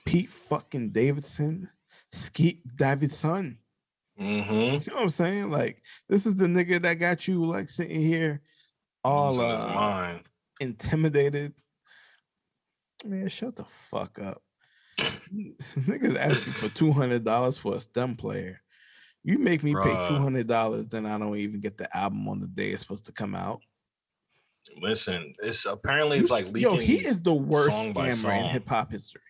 Pete fucking Davidson, Skeet Davidson. Mm-hmm. You know what I'm saying? Like, this is the nigga that got you like sitting here all losing his mind, intimidated. Man, shut the fuck up. Niggas asking for $200 for a STEM player. You make me pay $200, then I don't even get the album on the day it's supposed to come out. Listen, it's apparently it's like leaking. Yo, he is the worst song by scammer in song. hip hop history.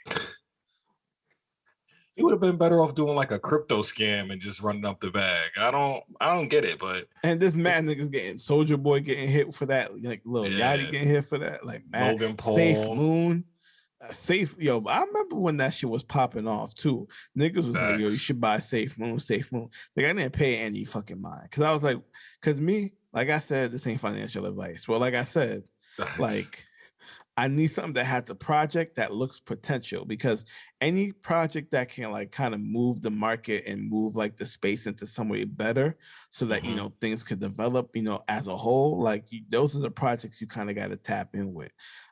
He would have been better off doing like a crypto scam and just running up the bag. I don't get it, but and this mad niggas getting Soulja Boy getting hit for that, like Lil Yachty getting hit for that, like Logan Paul, Safe Moon. Yo, I remember when that shit was popping off too. Niggas was like, yo, you should buy Safe Moon. Like, I didn't pay any fucking mind. Because I was like, like I said, this ain't financial advice. Well, like I said, like, I need something that has a project that looks potential, because any project that can like kind of move the market and move like the space into somewhere better so that, you know, things could develop, you know, as a whole, like those are the projects you kind of got to tap in with.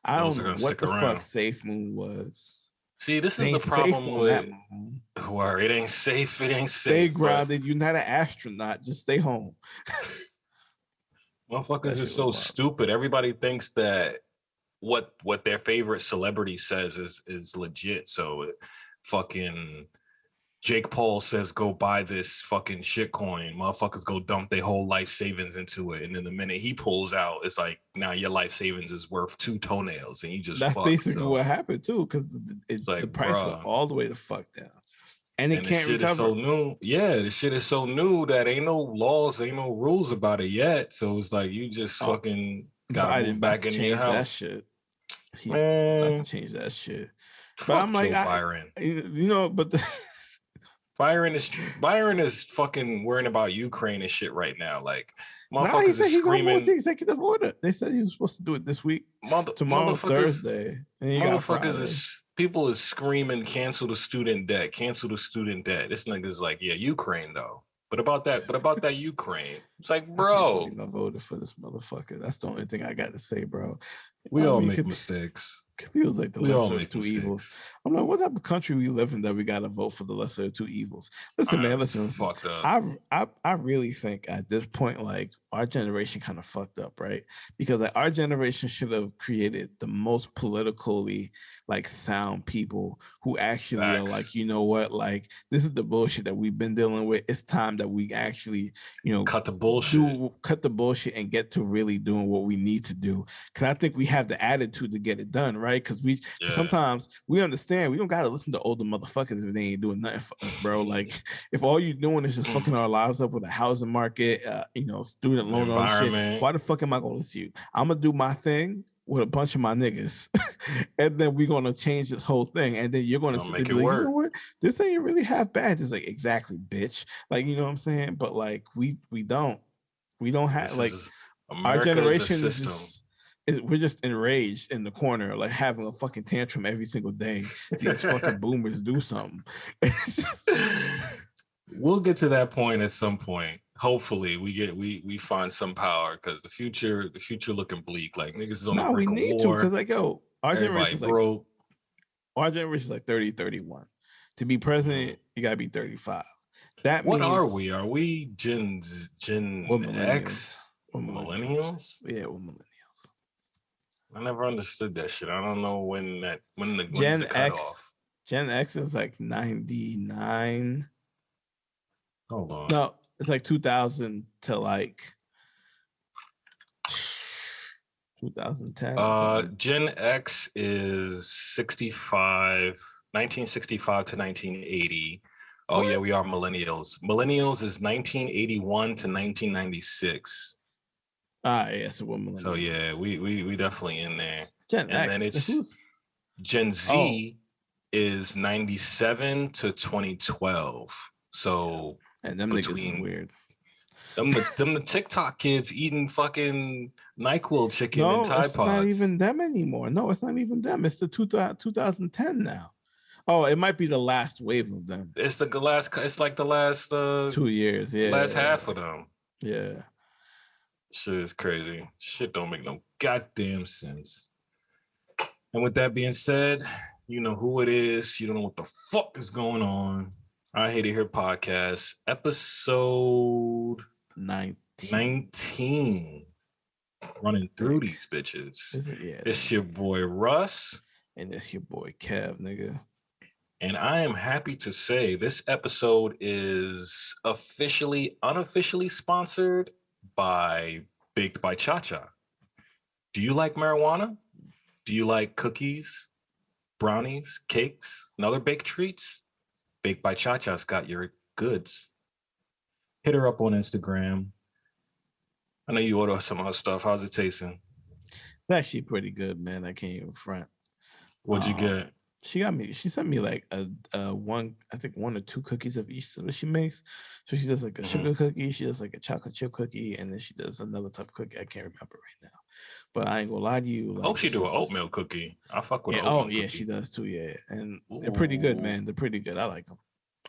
I don't know what the fuck Safe Moon was. See, this is the problem with where it ain't safe. It ain't safe. Stay grounded. You're not an astronaut. Just stay home. Motherfuckers is so stupid. Everybody thinks that what their favorite celebrity says is legit. So fucking Jake Paul says go buy this fucking shit coin. Motherfuckers go dump their whole life savings into it, and then the minute he pulls out, it's like now your life savings is worth 2 toenails, and you just that's basically what happened too, because it's like the price went all the way the fuck down. And it can't recover. Is so new. Yeah, the shit is so new that ain't no laws, ain't no rules about it yet. So it's like you just fucking gotta move back into your house. That shit. He about to change that shit. But I'm like, Byron. You know, but Byron is fucking worrying about Ukraine and shit right now. Like, motherfuckers is screaming. The executive order. They said he was supposed to do it this week. Tomorrow, Thursday. Motherfuckers people is screaming, cancel the student debt. This nigga's like, yeah, Ukraine though. But about that Ukraine, it's like, bro, I voted for this motherfucker. That's the only thing I got to say, bro. We all make mistakes. Feels like the lesser of two evils. I'm like, what type of country we live in that we gotta vote for the lesser of two evils? Listen, man, listen. Fucked up. I really think at this point, like, our generation kind of fucked up, right? Because like our generation should have created the most politically like sound people who actually are like, you know what, like this is the bullshit that we've been dealing with. It's time that we actually, you know, cut the bullshit and get to really doing what we need to do. Because I think we have the attitude to get it done, right? Because sometimes we understand we don't gotta listen to older motherfuckers if they ain't doing nothing for us, bro. Like if all you're doing is just fucking our lives up with a housing market, you know, student loan shit, why the fuck am I gonna listen to you? I'm gonna do my thing with a bunch of my niggas, and then we're gonna change this whole thing, and then you're gonna make it work. You know what? This ain't really half bad. It's like, exactly, bitch. Like, you know what I'm saying? But like we don't have this, like our generation is just, we're just enraged in the corner, like having a fucking tantrum every single day. These fucking boomers do something. We'll get to that point at some point. Hopefully, we find some power, because the future looking bleak. Like niggas is on the brink of war. We need to, because like, yo, our generation broke. Our generation is like 30, 31. To be president, you gotta be 35. That what means, are we? Are we Gen X? We're millennials? Yeah, we're millennials. I never understood that shit. I don't know when the cutoff. Gen X is like 99. Hold on. No, it's like 2000 to like 2010. Gen X is 1965 to 1980. Oh yeah, we are millennials. Millennials is 1981 to 1996. Yeah, so we're millennials. So yeah, we definitely in there. Gen X. Then it's Gen Z is 97 to 2012. So and them niggas are weird. Them the TikTok kids eating fucking NyQuil chicken and Tide Pods. It's not even them anymore. No, it's not even them. It's the 2010 now. Oh, it might be the last wave of them. It's the last. It's like the last 2 years. Yeah, last half of them. Yeah. Shit is crazy. Shit don't make no goddamn sense. And with that being said, you know who it is. You don't know what the fuck is going on. I Hate It Here podcast, episode 19. Running through these bitches. Yeah, it's your boy Russ. And it's your boy Kev, nigga. And I am happy to say this episode is unofficially sponsored by BakedByChacha. Do you like marijuana? Do you like cookies, brownies, cakes, and other baked treats? BakedByChacha's got your goods. Hit her up on Instagram. I know you order some other stuff. How's it tasting? It's actually pretty good, man. I can't even front. What'd you get? She sent me like a one or two cookies of each that she makes. So she does like a sugar cookie, she does like a chocolate chip cookie, and then she does another type of cookie. I can't remember right now. But I ain't gonna lie to you. Like, I hope she do an oatmeal cookie. I fuck with oatmeal cookie. She does too, yeah. And they're pretty good, man. They're pretty good. I like them.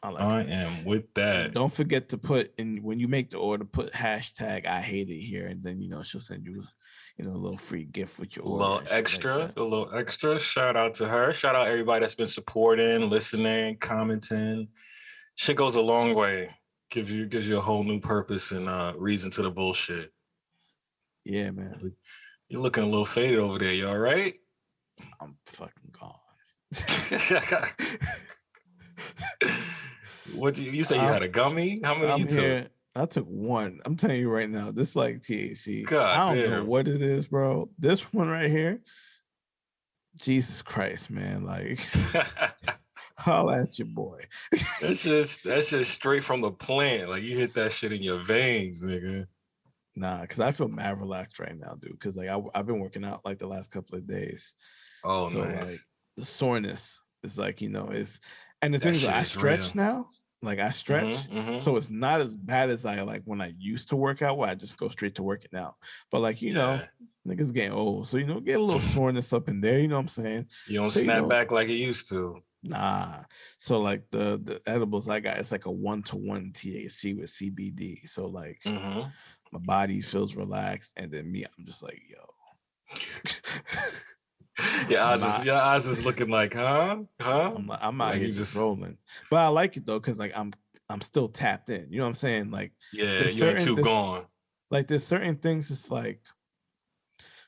I am with that. And don't forget to put in, when you make the order, put hashtag I Hate It Here, and then she'll send you a little free gift with your order. A little extra. Shout out to her. Shout out everybody that's been supporting, listening, commenting. Shit goes a long way. Gives you a whole new purpose and reason to the bullshit. Yeah, man. You're looking a little faded over there. You all right? I'm fucking gone. What you say? You had a gummy? How many you took? I took one. I'm telling you right now, this like THC. God, I don't know what it is, bro. This one right here, Jesus Christ, man! Like, holla at your boy. that's just straight from the plant. Like you hit that shit in your veins, nigga. Nah, because I feel mad relaxed right now, dude. Because like I've been working out like the last couple of days. Oh, so, nice. Like, the soreness is like is, and the thing is, I stretch now. Like I stretch, so it's not as bad as I like when I used to work out, where I just go straight to working out. But like niggas getting old, so get a little soreness up in there. You know what I'm saying? You don't snap back like it used to. Nah. So like the edibles I got, it's like a 1-to-1 THC with CBD. So like my body feels relaxed, and then me, I'm just like, yo. Your eyes is looking like, huh? I'm out here just rolling, but I like it though, because like I'm still tapped in. You know what I'm saying? Like, yeah, you ain't too gone. Like there's certain things, it's like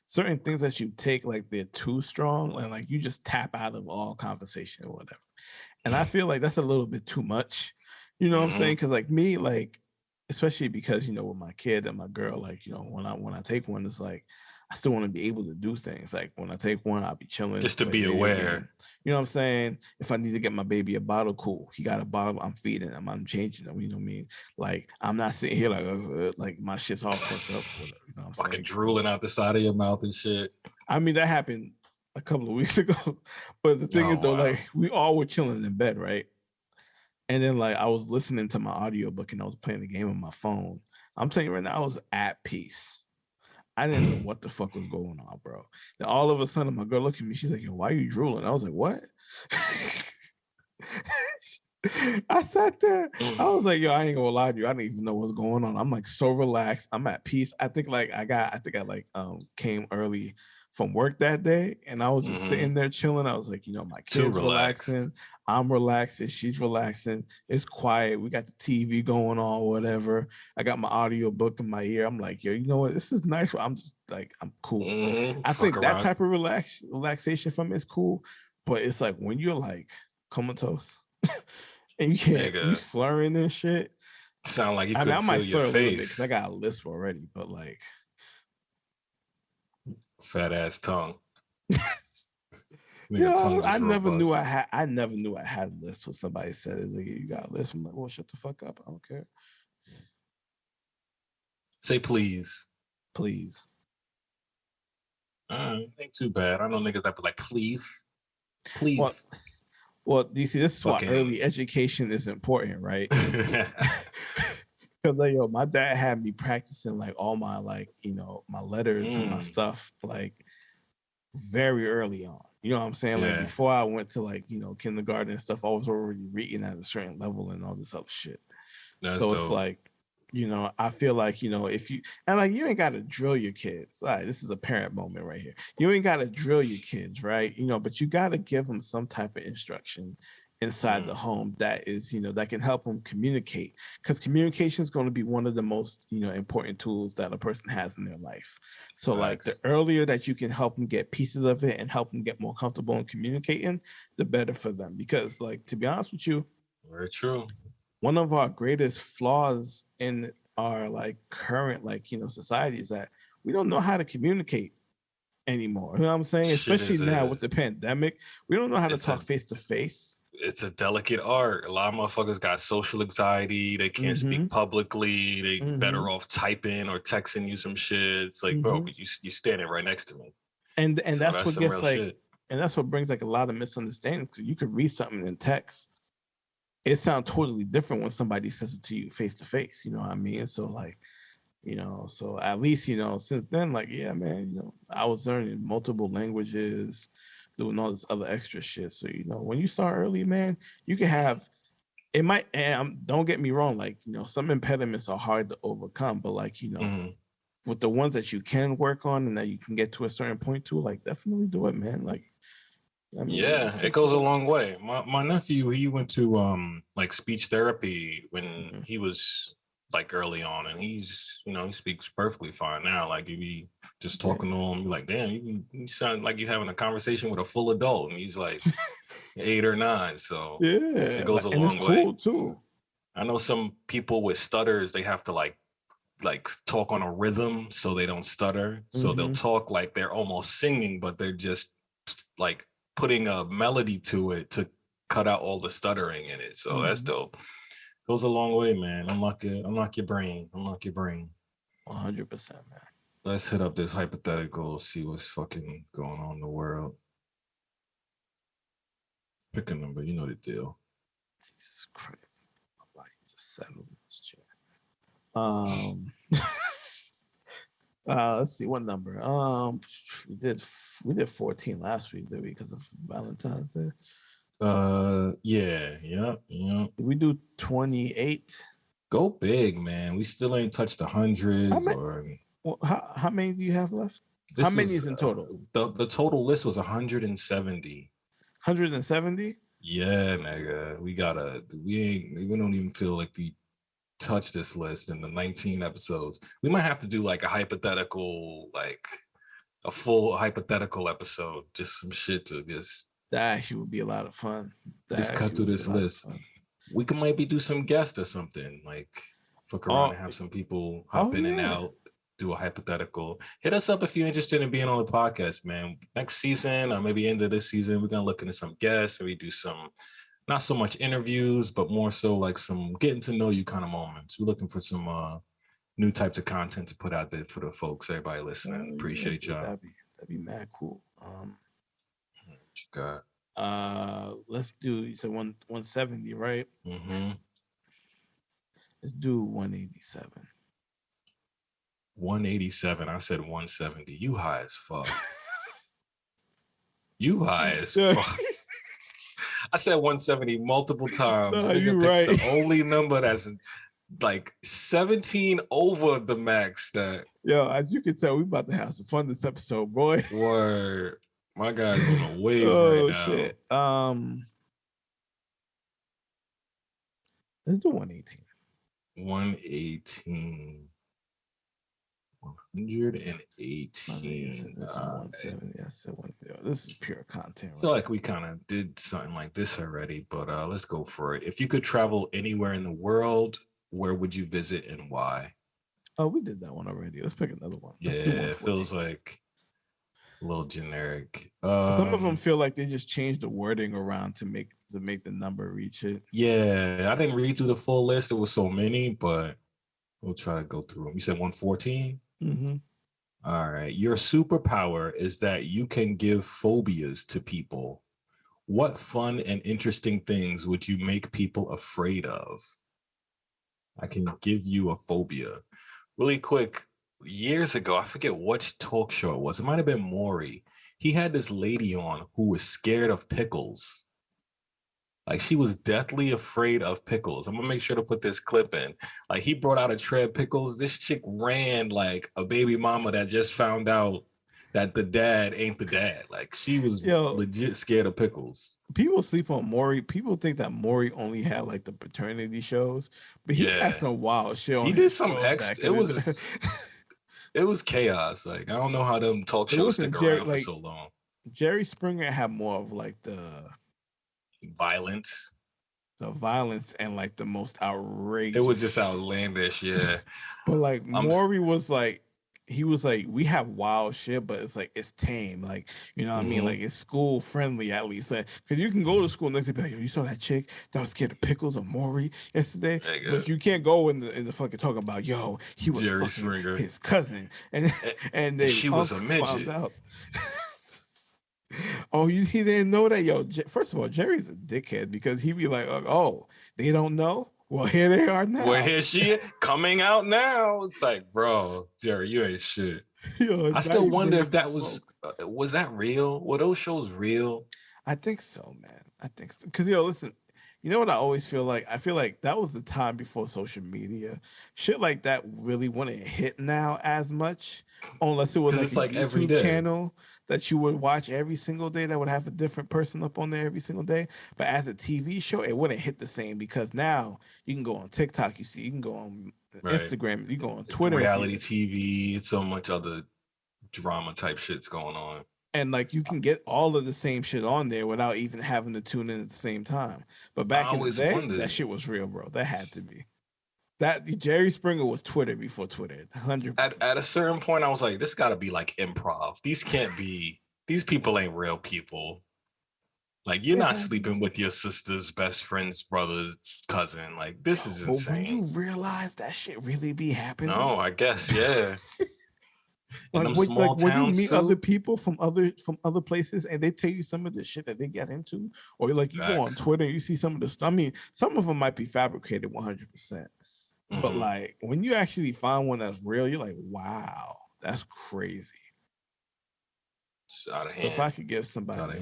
certain things that you take, like they're too strong, and like you just tap out of all conversation or whatever. And I feel like that's a little bit too much. You know what I'm saying? Because like me, like especially because with my kid and my girl, like when I take one, it's like I still want to be able to do things. Like when I take one, I'll be chilling. Just to be aware. You know what I'm saying? If I need to get my baby a bottle, cool. He got a bottle, I'm feeding him. I'm changing him. You know what I mean? Like I'm not sitting here like my shit's all fucked up. Whatever, you know what I'm fucking saying? Drooling out the side of your mouth and shit. I mean, that happened a couple of weeks ago. But the thing is though, like we all were chilling in bed, right? And then like I was listening to my audiobook and I was playing the game on my phone. I'm telling you right now, I was at peace. I didn't know what the fuck was going on, bro. Then all of a sudden, my girl looked at me. She's like, yo, why are you drooling? I was like, what? I sat there. I was like, yo, I ain't gonna lie to you. I didn't even know what's going on. I'm like so relaxed. I'm at peace. I think I came early from work that day, and I was just sitting there chilling. I was like, my kid's relaxing. I'm relaxing. She's relaxing. It's quiet. We got the TV going on, whatever. I got my audio book in my ear. I'm like, yo, you know what? This is nice. I'm just like, I'm cool. I think that type of relaxation from it is cool, but it's like when you're like comatose and you slurring and shit. Sound like you couldn't feel your face. I got a lisp already, but like. Fat ass tongue. I never knew I had a lisp when somebody said it. Like, you got a lisp. I'm like, well, shut the fuck up. I don't care. Say please. Please. Ain't too bad. I know niggas that be like, please. Well, DC, this is why early education is important, right? Because like, my dad had me practicing like all my my letters and my stuff like very early on. You know what I'm saying? Like before I went to kindergarten and stuff, I was already reading at a certain level and all this other shit. That's dope. It's like I feel like, if you, and like, you ain't got to drill your kids. All right, this is a parent moment right here. You ain't got to drill your kids, right? But you got to give them some type of instruction inside the home that is, that can help them communicate, because communication is going to be one of the most, important tools that a person has in their life. So like, the Facts. earlier that you can help them get pieces of it and help them get more comfortable in communicating, the better for them. Because like, to be honest with you, Very true. one of our greatest flaws in our like current like society is that we don't know how to communicate anymore. You know what I'm saying? Shit Especially is now with the pandemic, we don't know how to it's a talk face to face. it's a delicate art. A lot of motherfuckers got social anxiety. They can't Mm-hmm. speak publicly. They Mm-hmm. better off typing or texting you some shit. It's like, bro, Mm-hmm. but you standing right next to me. And So that's that's what some gets real like, shit. and that's what brings like a lot of misunderstandings. Because you could read something in text, it sounds totally different when somebody says it to you face to face. You know what I mean? So like, so at least, since then, like, yeah, man, I was learning multiple languages, doing all this other extra shit. So, when you start early, man, you can have, it might, and don't get me wrong, like, some impediments are hard to overcome, but like, Mm-hmm. with the ones that you can work on and that you can get to a certain point to, like, definitely do it, man. Like, I mean, Yeah, it goes a long way. My nephew, he went to like speech therapy when Mhm. he was like early on, and he's he speaks perfectly fine now. Like if you just Yeah. talking to him, you're like, damn, you sound like you're having a conversation with a full adult, and he's like 8 or 9. So it Yeah, goes a and it's long way. cool too. I know some people with stutters, they have to like talk on a rhythm so they don't stutter. So they'll Mm-hmm. talk like they're almost singing, but they're just like putting a melody to it to cut out all the stuttering in it. So that's Mm-hmm. dope. Goes a long way, man. Unlock your brain. Unlock your brain. 100%, man. Let's hit up this hypothetical, see what's fucking going on in the world. Pick a number, you know the deal. Jesus Christ. My body just settled in this chair. Um, let's see what number. We did 14 last week, did we? Because of Valentine's Day. Yeah. Did we do 28? Go big, man. We still ain't touched the How hundreds many? or Well, how many do you have left? How this many was is in total? the total list was 170. 170. Yeah, nigga. We don't even feel like we touched this list in the 19 episodes. We might have to do like a hypothetical, like a full hypothetical episode, just some shit to That actually would be a lot of fun. That just cut actually through would be a this lot of list. fun. We could maybe do some guests or something, like fuck around Oh, and have some people oh hop in and yeah. out, do a hypothetical. Hit us up if you're interested in being on the podcast, man. Next season or maybe end of this season, we're gonna look into some guests, maybe do some not so much interviews, but more so like some getting to know you kind of moments. We're looking for some new types of content to put out there for the folks, everybody listening. Oh yeah, Appreciate dude, y'all. that'd be mad cool. What you got? Let's do, you said 170, right? Mm-hmm. Let's do 187. 187. I said 170. You high as fuck. You high as Yeah. fuck. I said 170 multiple times. No, you Nigga picks right. the only number that's like 17 over the max that Yo, as you can tell, we about to have some fun this episode, boy. were my guy's on a wave right Oh now. shit. Let's do 118. 118. 118. This is 170. I said one. This is pure content. I feel like we kind of did something like this already, but let's go for it. If you could travel anywhere in the world, where would you visit and why? Oh, we did that one already. Let's pick another one. Yeah, Let's do it feels like a little generic. Some of them feel like they just changed the wording around to make the number reach it. Yeah, I didn't read through the full list. There was so many, but we'll try to go through them. You said 114? Mm-hmm. All right. Your superpower is that you can give phobias to people. What fun and interesting things would you make people afraid of? I can give you a phobia. Really quick, years ago, I forget which talk show it was. It might have been Maury. He had this lady on who was scared of pickles. Like she was deathly afraid of pickles. I'm gonna make sure to put this clip in. Like he brought out a tray of pickles. This chick ran like a baby mama that just found out that the dad ain't the dad. Like she was Yo, legit scared of pickles. people sleep on Maury. People think that Maury only had like the paternity shows, but he had Yeah. some wild shit on He did his some shows back extra. in the day. It was chaos. Like I don't know how them talk It shows wasn't stick Jerry around for like so long. Jerry Springer had more of like Violence. the violence and like the most outrageous. It was just outlandish, yeah. But like I'm Maury was like, he was like, we have wild shit, but it's like it's tame, like you know what I mean, like it's school friendly at least, like because you can go to school next day, be like, yo, you saw that chick that was scared of pickles or Maury yesterday, but you can't go in the fucking talking about, yo, he was Jerry fucking Springer. his cousin, and they she was a midget. found out. Oh, he didn't know that, yo. First of all, Jerry's a dickhead because he be like, oh, they don't know. Well, here they are now. Well, here she is coming out now. It's like, bro, Jerry, you ain't shit. Yo, I still wonder if that was that real? Were those shows real? I think so, man. I think so. Because, listen, you know what I always feel like? I feel like that was the time before social media. Shit like that really wouldn't hit now as much unless it was like a YouTube channel that you would watch every single day that would have a different person up on there every single day. But as a TV show, it wouldn't hit the same because now you can go on TikTok, you can go on Instagram, you go on Twitter. Reality TV, so much other drama type shit's going on. And like you can get all of the same shit on there without even having to tune in at the same time. But back in the day, that shit was real, bro. That had to be. That Jerry Springer was Twitter before Twitter, 100%. At a certain point, I was like, this got to be like improv. These can't be. These people ain't real people. Like you're not sleeping with your sister's best friend's brother's cousin. Like this is insane. When you realize that shit really be happening. No, I guess yeah. Like, when you meet other people from other places and they tell you some of the shit that they get into, or like you go on Twitter and you see some of the stuff. I mean, some of them might be fabricated 100%. But like when you actually find one that's real, you're like, wow, that's crazy. It's out of hand. If I could give somebody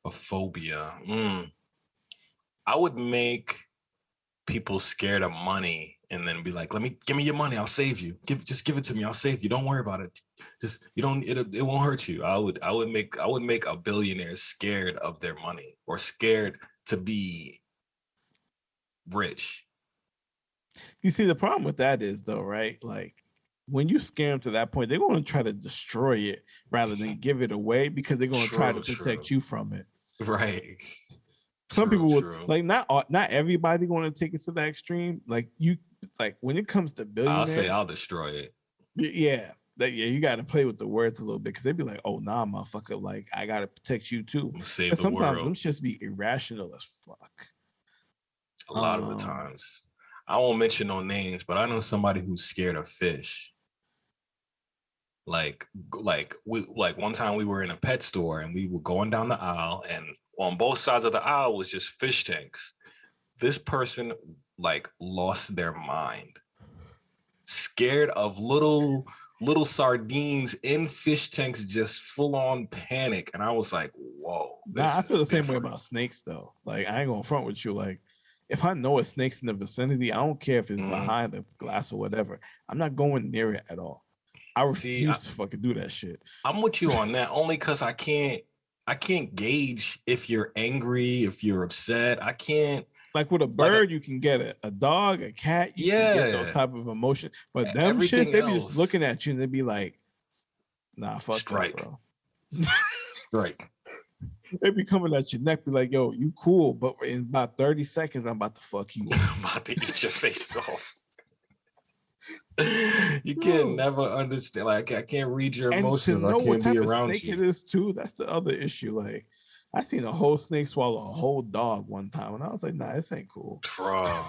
a phobia, I would make people scared of money and then be like, give me your money, I'll save you. Just give it to me, I'll save you. Don't worry about it. Just it won't hurt you. I would make a billionaire scared of their money or scared to be rich. You see, the problem with that is though, right? Like when you scare them to that point, they're going to try to destroy it rather than give it away because they're going to try to protect you from it. Right. Some people would like not everybody going to take it to the extreme. Like when it comes to billionaires, I'll say I'll destroy it. Yeah. You got to play with the words a little bit because they'd be like, "Oh, nah, motherfucker! Like I got to protect you too." Save the sometimes world. Them just be irrational as fuck. A lot of the times. I won't mention no names, but I know somebody who's scared of fish. Like one time we were in a pet store and we were going down the aisle and on both sides of the aisle was just fish tanks. This person like lost their mind. Scared of little sardines in fish tanks, just full on panic. And I was like, whoa. I feel the same way about snakes though. Like I ain't gonna front with you. Like if I know a snake's in the vicinity, I don't care if it's behind the glass or whatever. I'm not going near it at all. I refuse to fucking do that shit. I'm with you on that only because I can't gauge if you're angry, if you're upset. I can't. Like with a bird, you can get a dog, a cat. You can get those type of emotions. But them shits, they be just looking at you and they be like, nah, fuck strike, that, bro. Strike. They be coming at your neck, be like, yo, you cool, but in about 30 seconds, I'm about to fuck you. I'm about to eat your face off. You can never understand. Like I can't read your emotions. I can't be around snake you. It is too. That's the other issue. Like I seen a whole snake swallow a whole dog one time, and I was like, nah, this ain't cool. Bro,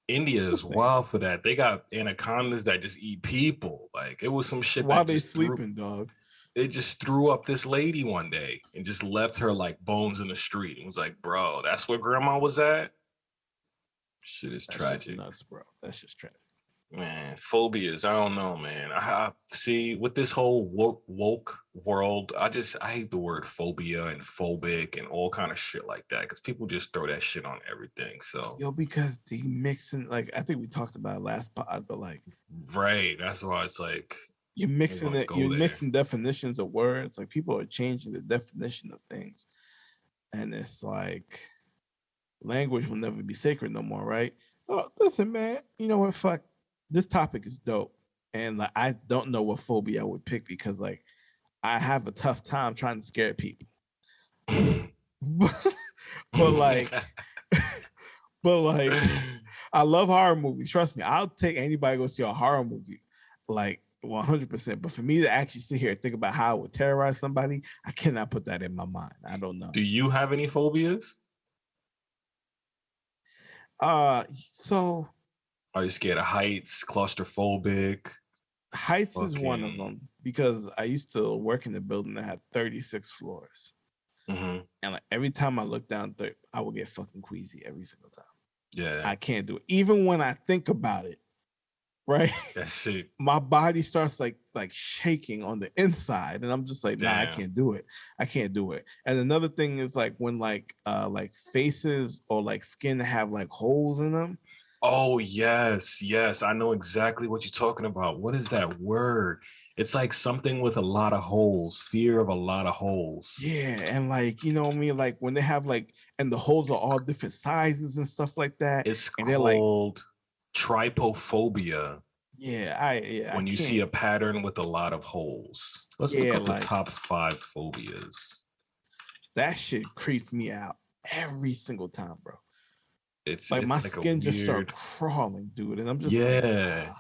India is wild for that. They got anacondas that just eat people. Like it was some shit. While they sleeping, dog. It just threw up this lady one day and just left her like bones in the street. It was like, bro, that's where grandma was at. Shit is tragic. Nuts, bro. That's just tragic. Man, phobias. I don't know, man. I see with this whole woke world. I hate the word phobia and phobic and all kind of shit like that because people just throw that shit on everything. So Yo, because they mixing, like, I think we talked about it last pod, but like, right, that's why it's like you're I don't mixing want to it, go you're there. mixing definitions of words. Like people are changing the definition of things, and it's like language will never be sacred no more, right? Oh, listen, man. You know what? Fuck. This topic is dope, and like I don't know what phobia I would pick because like I have a tough time trying to scare people. but like, but like, I love horror movies. Trust me, I'll take anybody to go see a horror movie, like 100%. But for me to actually sit here and think about how I would terrorize somebody, I cannot put that in my mind. I don't know. Do you have any phobias? So Are you scared of heights? Claustrophobic? heights is one of Fucking. them because I used to work in a building that had 36 floors. Mm-hmm. And like every time I look down, I would get fucking queasy every single time. Yeah, I can't do it. Even when I think about it, right? that shit. My body starts like shaking on the inside. And I'm just like, nah, I Damn. can't do it. I can't do it. And another thing is like when like faces or like skin have like holes in them. Oh, yes, yes. I know exactly what you're talking about. What is that word? It's like something with a lot of holes, fear of a lot of holes. Yeah, and like you know what I mean, like when they have like and the holes are all different sizes and stuff like that, It's and they're like, called trypophobia I when you see can't. a pattern with a lot of holes. Let's look Yeah, up the like top 5 phobias. that shit creeps me out every single time, bro. Like my It's like a skin just start weird, crawling, dude, and I'm just like, yeah.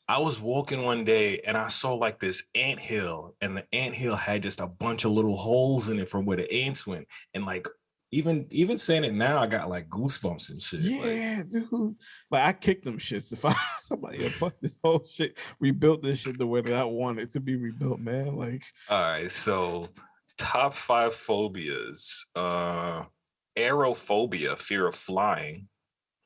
I was walking one day and I saw like this ant hill, and the ant hill had just a bunch of little holes in it from where the ants went. And like even saying it now, I got like goosebumps and shit. Like, yeah, dude. Like I kicked them shits. If I somebody fuck this whole shit, rebuilt this shit the way that I want it to be rebuilt, man. Like, all right, so top 5 phobias. Aerophobia, fear of flying.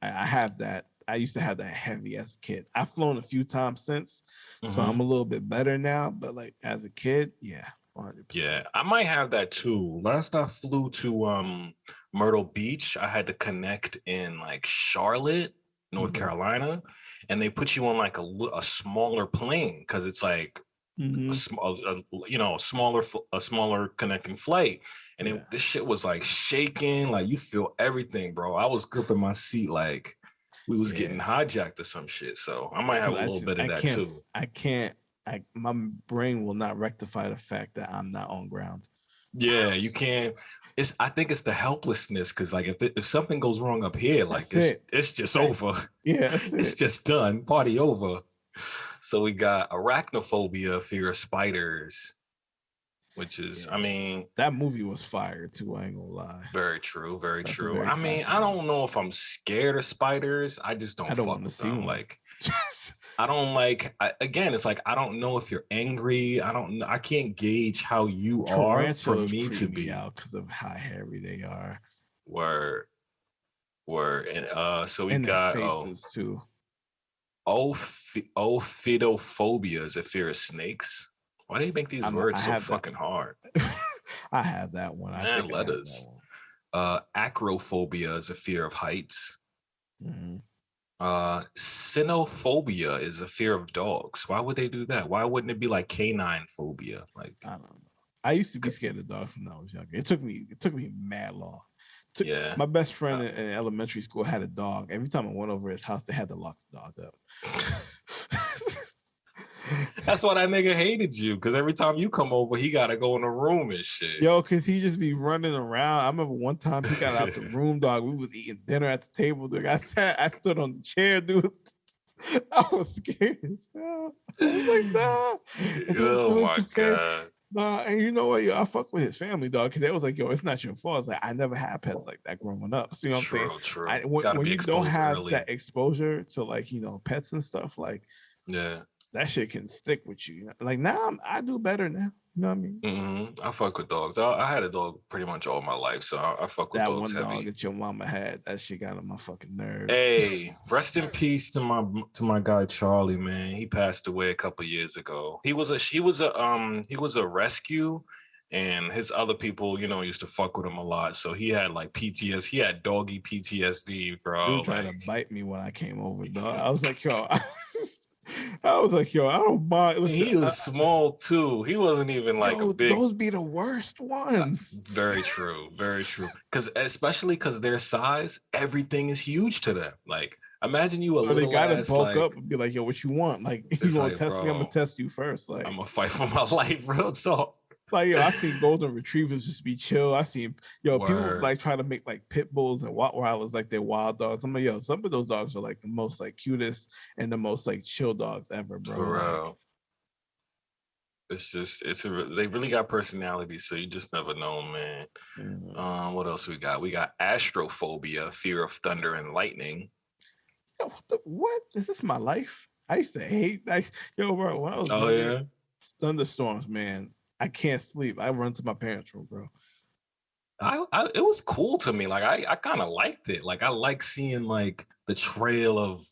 I have that. I used to have that heavy as a kid. I've flown a few times since, so Mm-hmm. I'm a little bit better now. But like as a kid, yeah, 100%. Yeah, I might have that too. Last I flew to Myrtle Beach, I had to connect in like Charlotte, North Mm-hmm. Carolina, and they put you on like a smaller plane because it's like a, Mm-hmm. a smaller connecting flight, and Yeah, this shit was like shaking, like you feel everything, bro. I was gripping my seat like we was getting yeah. hijacked or some shit. So I might have a I little just bit of that too. I can't. My brain will not rectify the fact that I'm not on ground. Yeah, you can't. I think it's the helplessness because like if something goes wrong up here, like That's it. it's just That, over. yeah, that's It's it. just done. Party over. So we got arachnophobia, fear of spiders, which is, I Yeah, mean, that movie was fire too. I ain't gonna lie. very true, very That's a true. very I mean, classic I movie. don't know if I'm scared of spiders. I just I don't don't fuck want to with see them. one. Like I don't like. Again, it's like I don't know if you're angry. I don't know. I can't gauge how you are for Tarantulas me to creep me be. out because of how hairy they are. Where and so we And their got faces too. Ophidophobia is a fear of snakes. Why do you make these I words so have that. fucking hard? I have that one. I Man, think I have that letters. one. Acrophobia is a fear of heights. Mm-hmm. Cynophobia is a fear of dogs. Why would they do that? Why wouldn't it be like canine phobia? Like, I don't know. I used to be scared of dogs when I was younger. It took me mad long. yeah. My best friend in elementary school had a dog. Every time I went over his house, they had to lock the dog up. That's why that nigga hated you, because every time you come over, he gotta go in a room and shit. Yo, cause he just be running around. I remember one time he got out the room, dog. We was eating dinner at the table, dude. I stood on the chair, dude. I was scared as hell. I was like, nah. And then, Oh no, it's my okay. god. Nah, and you know what? Yo, I fuck with his family, dog, because they was like, yo, it's not your fault. It's like I never had pets like that growing up. So you know what I'm saying? True, true. Gotta When be you don't exposed have early. that exposure to like pets and stuff, like Yeah. that shit can stick with you. Like now, I do better now. You know what I mean? I fuck with dogs. I had a dog pretty much all my life, so I fuck with That dogs one dog heavy. that your mama had, that shit got on my fucking nerves. Hey, rest in peace to my guy Charlie, man. He passed away a couple years ago. He was a rescue, and his other people, used to fuck with him a lot. So he had like PTSD. He had doggy PTSD, He bro. was trying to Like, bite me when I came over, dog. I was like, yo, I don't mind. Listen, he was small too. He wasn't even like a yo, big. those be the worst ones. Very true. Very true. Especially because their size, everything is huge to them. Like, imagine you a So they little gotta ass, bulk like, up and be like, yo, what you want? Like, you it's gonna like, test me? I'm gonna bro, test you first. I'm gonna fight for my life, real talk. Like, yo, I seen golden retrievers just be chill. I seen, people Word. like try to make like pit bulls and Rottweilers like they're wild dogs. I'm like, yo, some of those dogs are like the most like cutest and the most like chill dogs ever, bro. For like, real. They really got personality, so you just never know, man. What else we got? We got astrophobia, fear of thunder and lightning. Yo, what? Is this my life? I used to hate that. Yo, bro, when I was Yeah. thunderstorms, man, I can't sleep. I run to my parents' room, bro. It was cool to me. Like I kind of liked it. Like I like seeing like the trail of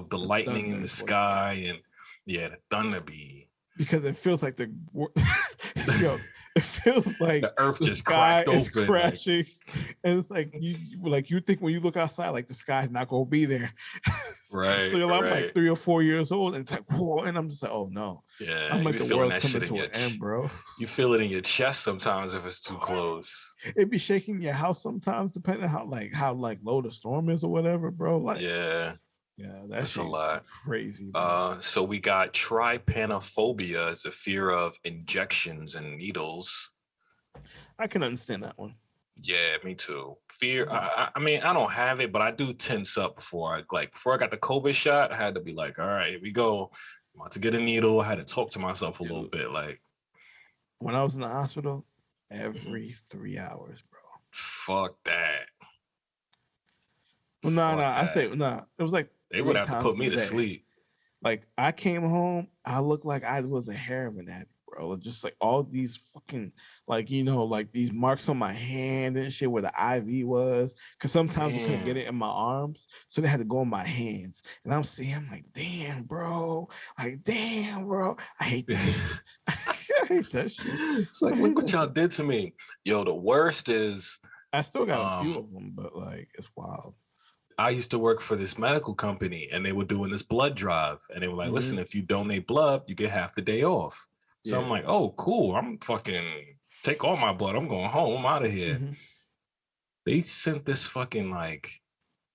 the lightning in the sky and the thunder be, because it feels like it feels like the earth the just sky cracked is open, crashing, and it's like you think when you look outside, like the sky's not gonna be there. Right. So I'm right. like 3 or 4 years old, and it's like whoa, and I'm just like, oh no. Yeah. I'm like, the world's coming to an end, bro. You feel it in your chest sometimes if it's too close. It'd be shaking your house sometimes, depending on how low the storm is or whatever, bro. Like, yeah, that's a lot. Crazy. So we got trypanophobia, is a fear of injections and needles. I can understand that one. Yeah, me too. Fear. I mean, I don't have it, but I do tense up before I got the COVID shot. I had to be like, all right, here we go. I'm about to get a needle. I had to talk to myself a little bit. Like, when I was in the hospital, every 3 hours, bro. Fuck that. Well, no. I say no. It was like they would have to put me to sleep. Like I came home, I looked like I was a heroin addict, bro. Just like all these fucking like these marks on my hand and shit where the IV was. Cause sometimes I couldn't get it in my arms, so they had to go in my hands. And I'm like, damn, bro. Like, damn, bro. I hate that. I hate that shit. It's like, look what y'all did to me. Yo, the worst is I still got a few of them, but like it's wild. I used to work for this medical company and they were doing this blood drive and they were like, listen, if you donate blood, you get half the day off. So I'm like, oh, cool. I'm fucking take all my blood. I'm going home. I'm out of here. They sent this fucking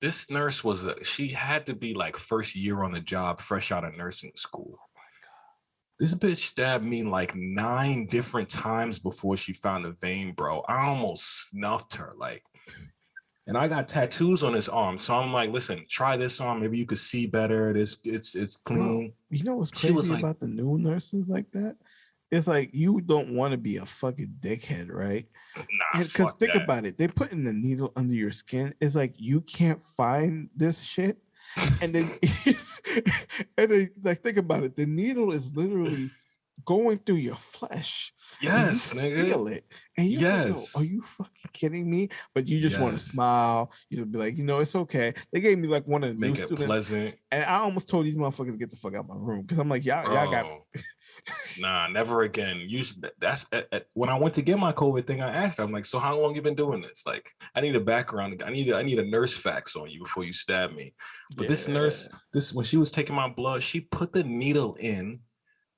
this nurse she had to be like first year on the job, fresh out of nursing school. Oh my God. This bitch stabbed me like 9 different times before she found a vein, bro. I almost snuffed her. And I got tattoos on this arm. So I'm like, listen, try this arm. Maybe you could see better. It's clean. Bro, you know what's crazy about the new nurses like that? It's like you don't want to be a fucking dickhead, right? Because think about it. They put in the needle under your skin. It's like you can't find this shit. And then think about it. The needle is literally going through your flesh. Yes, you nigga. Feel it. And you're like, are you fucking kidding me? But you just want to smile. You'll be like, it's okay. They gave me like one of the new students. Make it pleasant. And I almost told these motherfuckers to get the fuck out of my room because I'm like, y'all got. Nah, never again. That's when I went to get my COVID thing. I asked her, I'm like, so how long you been doing this? Like, I need a background. I need a nurse facts on you before you stab me. But this nurse, when she was taking my blood, she put the needle in,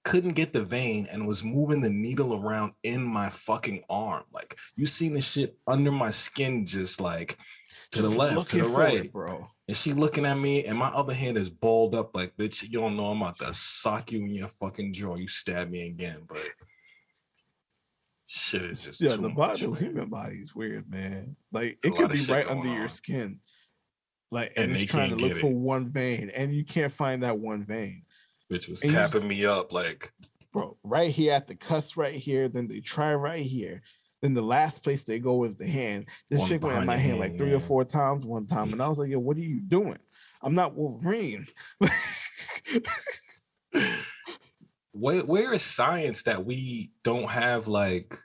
couldn't get the vein, and was moving the needle around in my fucking arm. Like, you seen the shit under my skin, just like to the left, to the right, bro. And she looking at me, and my other hand is balled up like, bitch, you don't know I'm about to sock you in your fucking jaw. You stab me again, but shit is just too much. The human body is weird, man. Like it could be right under your skin, like, and it's trying to look for one vein, and you can't find that one vein. Bitch was tapping me up like, bro, right here at the cusp, right here. Then they try right here. Then the last place they go is the hand. This shit went in my hand like 3 or 4 times one time. And I was like, yo, what are you doing? I'm not Wolverine. where is science that we don't have like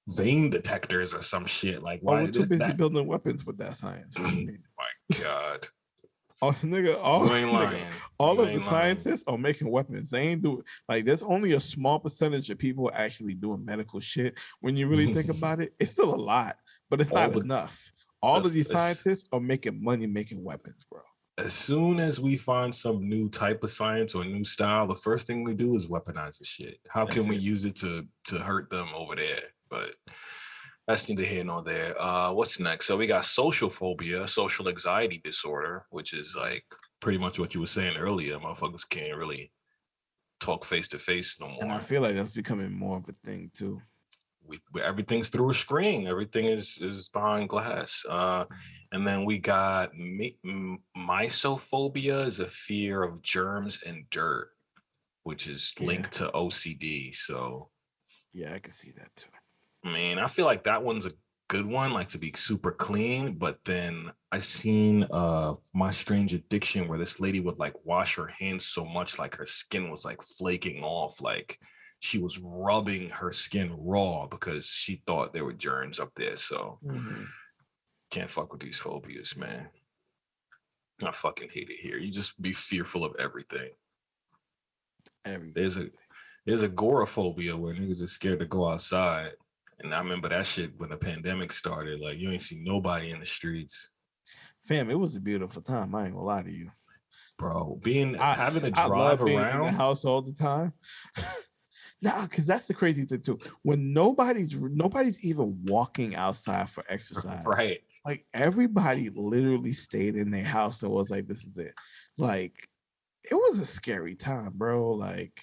vein detectors or some shit? Like, Oh, why we're too this busy that? building weapons with that science. What do you mean? My God, Oh, nigga, you ain't lying. all You of the ain't lying. scientists are making weapons. They ain't do like there's only a small percentage of people actually doing medical shit. When you really think about it, it's still a lot, but it's All not the enough. All of these as, scientists are making money making weapons, bro. as soon as we find some new type of science or new style, the first thing we do is weaponize the shit. How That's can we it. use it to hurt them over there? But that's neither here nor there. What's next? So we got social phobia, social anxiety disorder, which is like pretty much what you were saying earlier. Motherfuckers can't really talk face to face no And I more. feel like that's becoming more of a thing too. Everything's through a screen. Everything is behind glass. And then we got mysophobia is a fear of germs and dirt, which is Yeah. linked to OCD. So Yeah, I can see that too. I mean, I feel like that one's a good one, like to be super clean. But then I seen My Strange Addiction where this lady would like wash her hands so much like her skin was like flaking off, like she was rubbing her skin raw because she thought there were germs up there. So can't fuck with these phobias, man. I fucking hate it here. You just be fearful of everything. Everything. There's agoraphobia where niggas are scared to go outside. And I remember that shit when the pandemic started. Like you ain't see nobody in the streets. Fam, it was a beautiful time. I ain't gonna lie to you. Bro, I having to I drive love being in the around. house all the time. Nah, because that's the crazy thing too. When nobody's even walking outside for exercise. Right. Like everybody literally stayed in their house and was like, "This is it." Like it was a scary time, bro. Like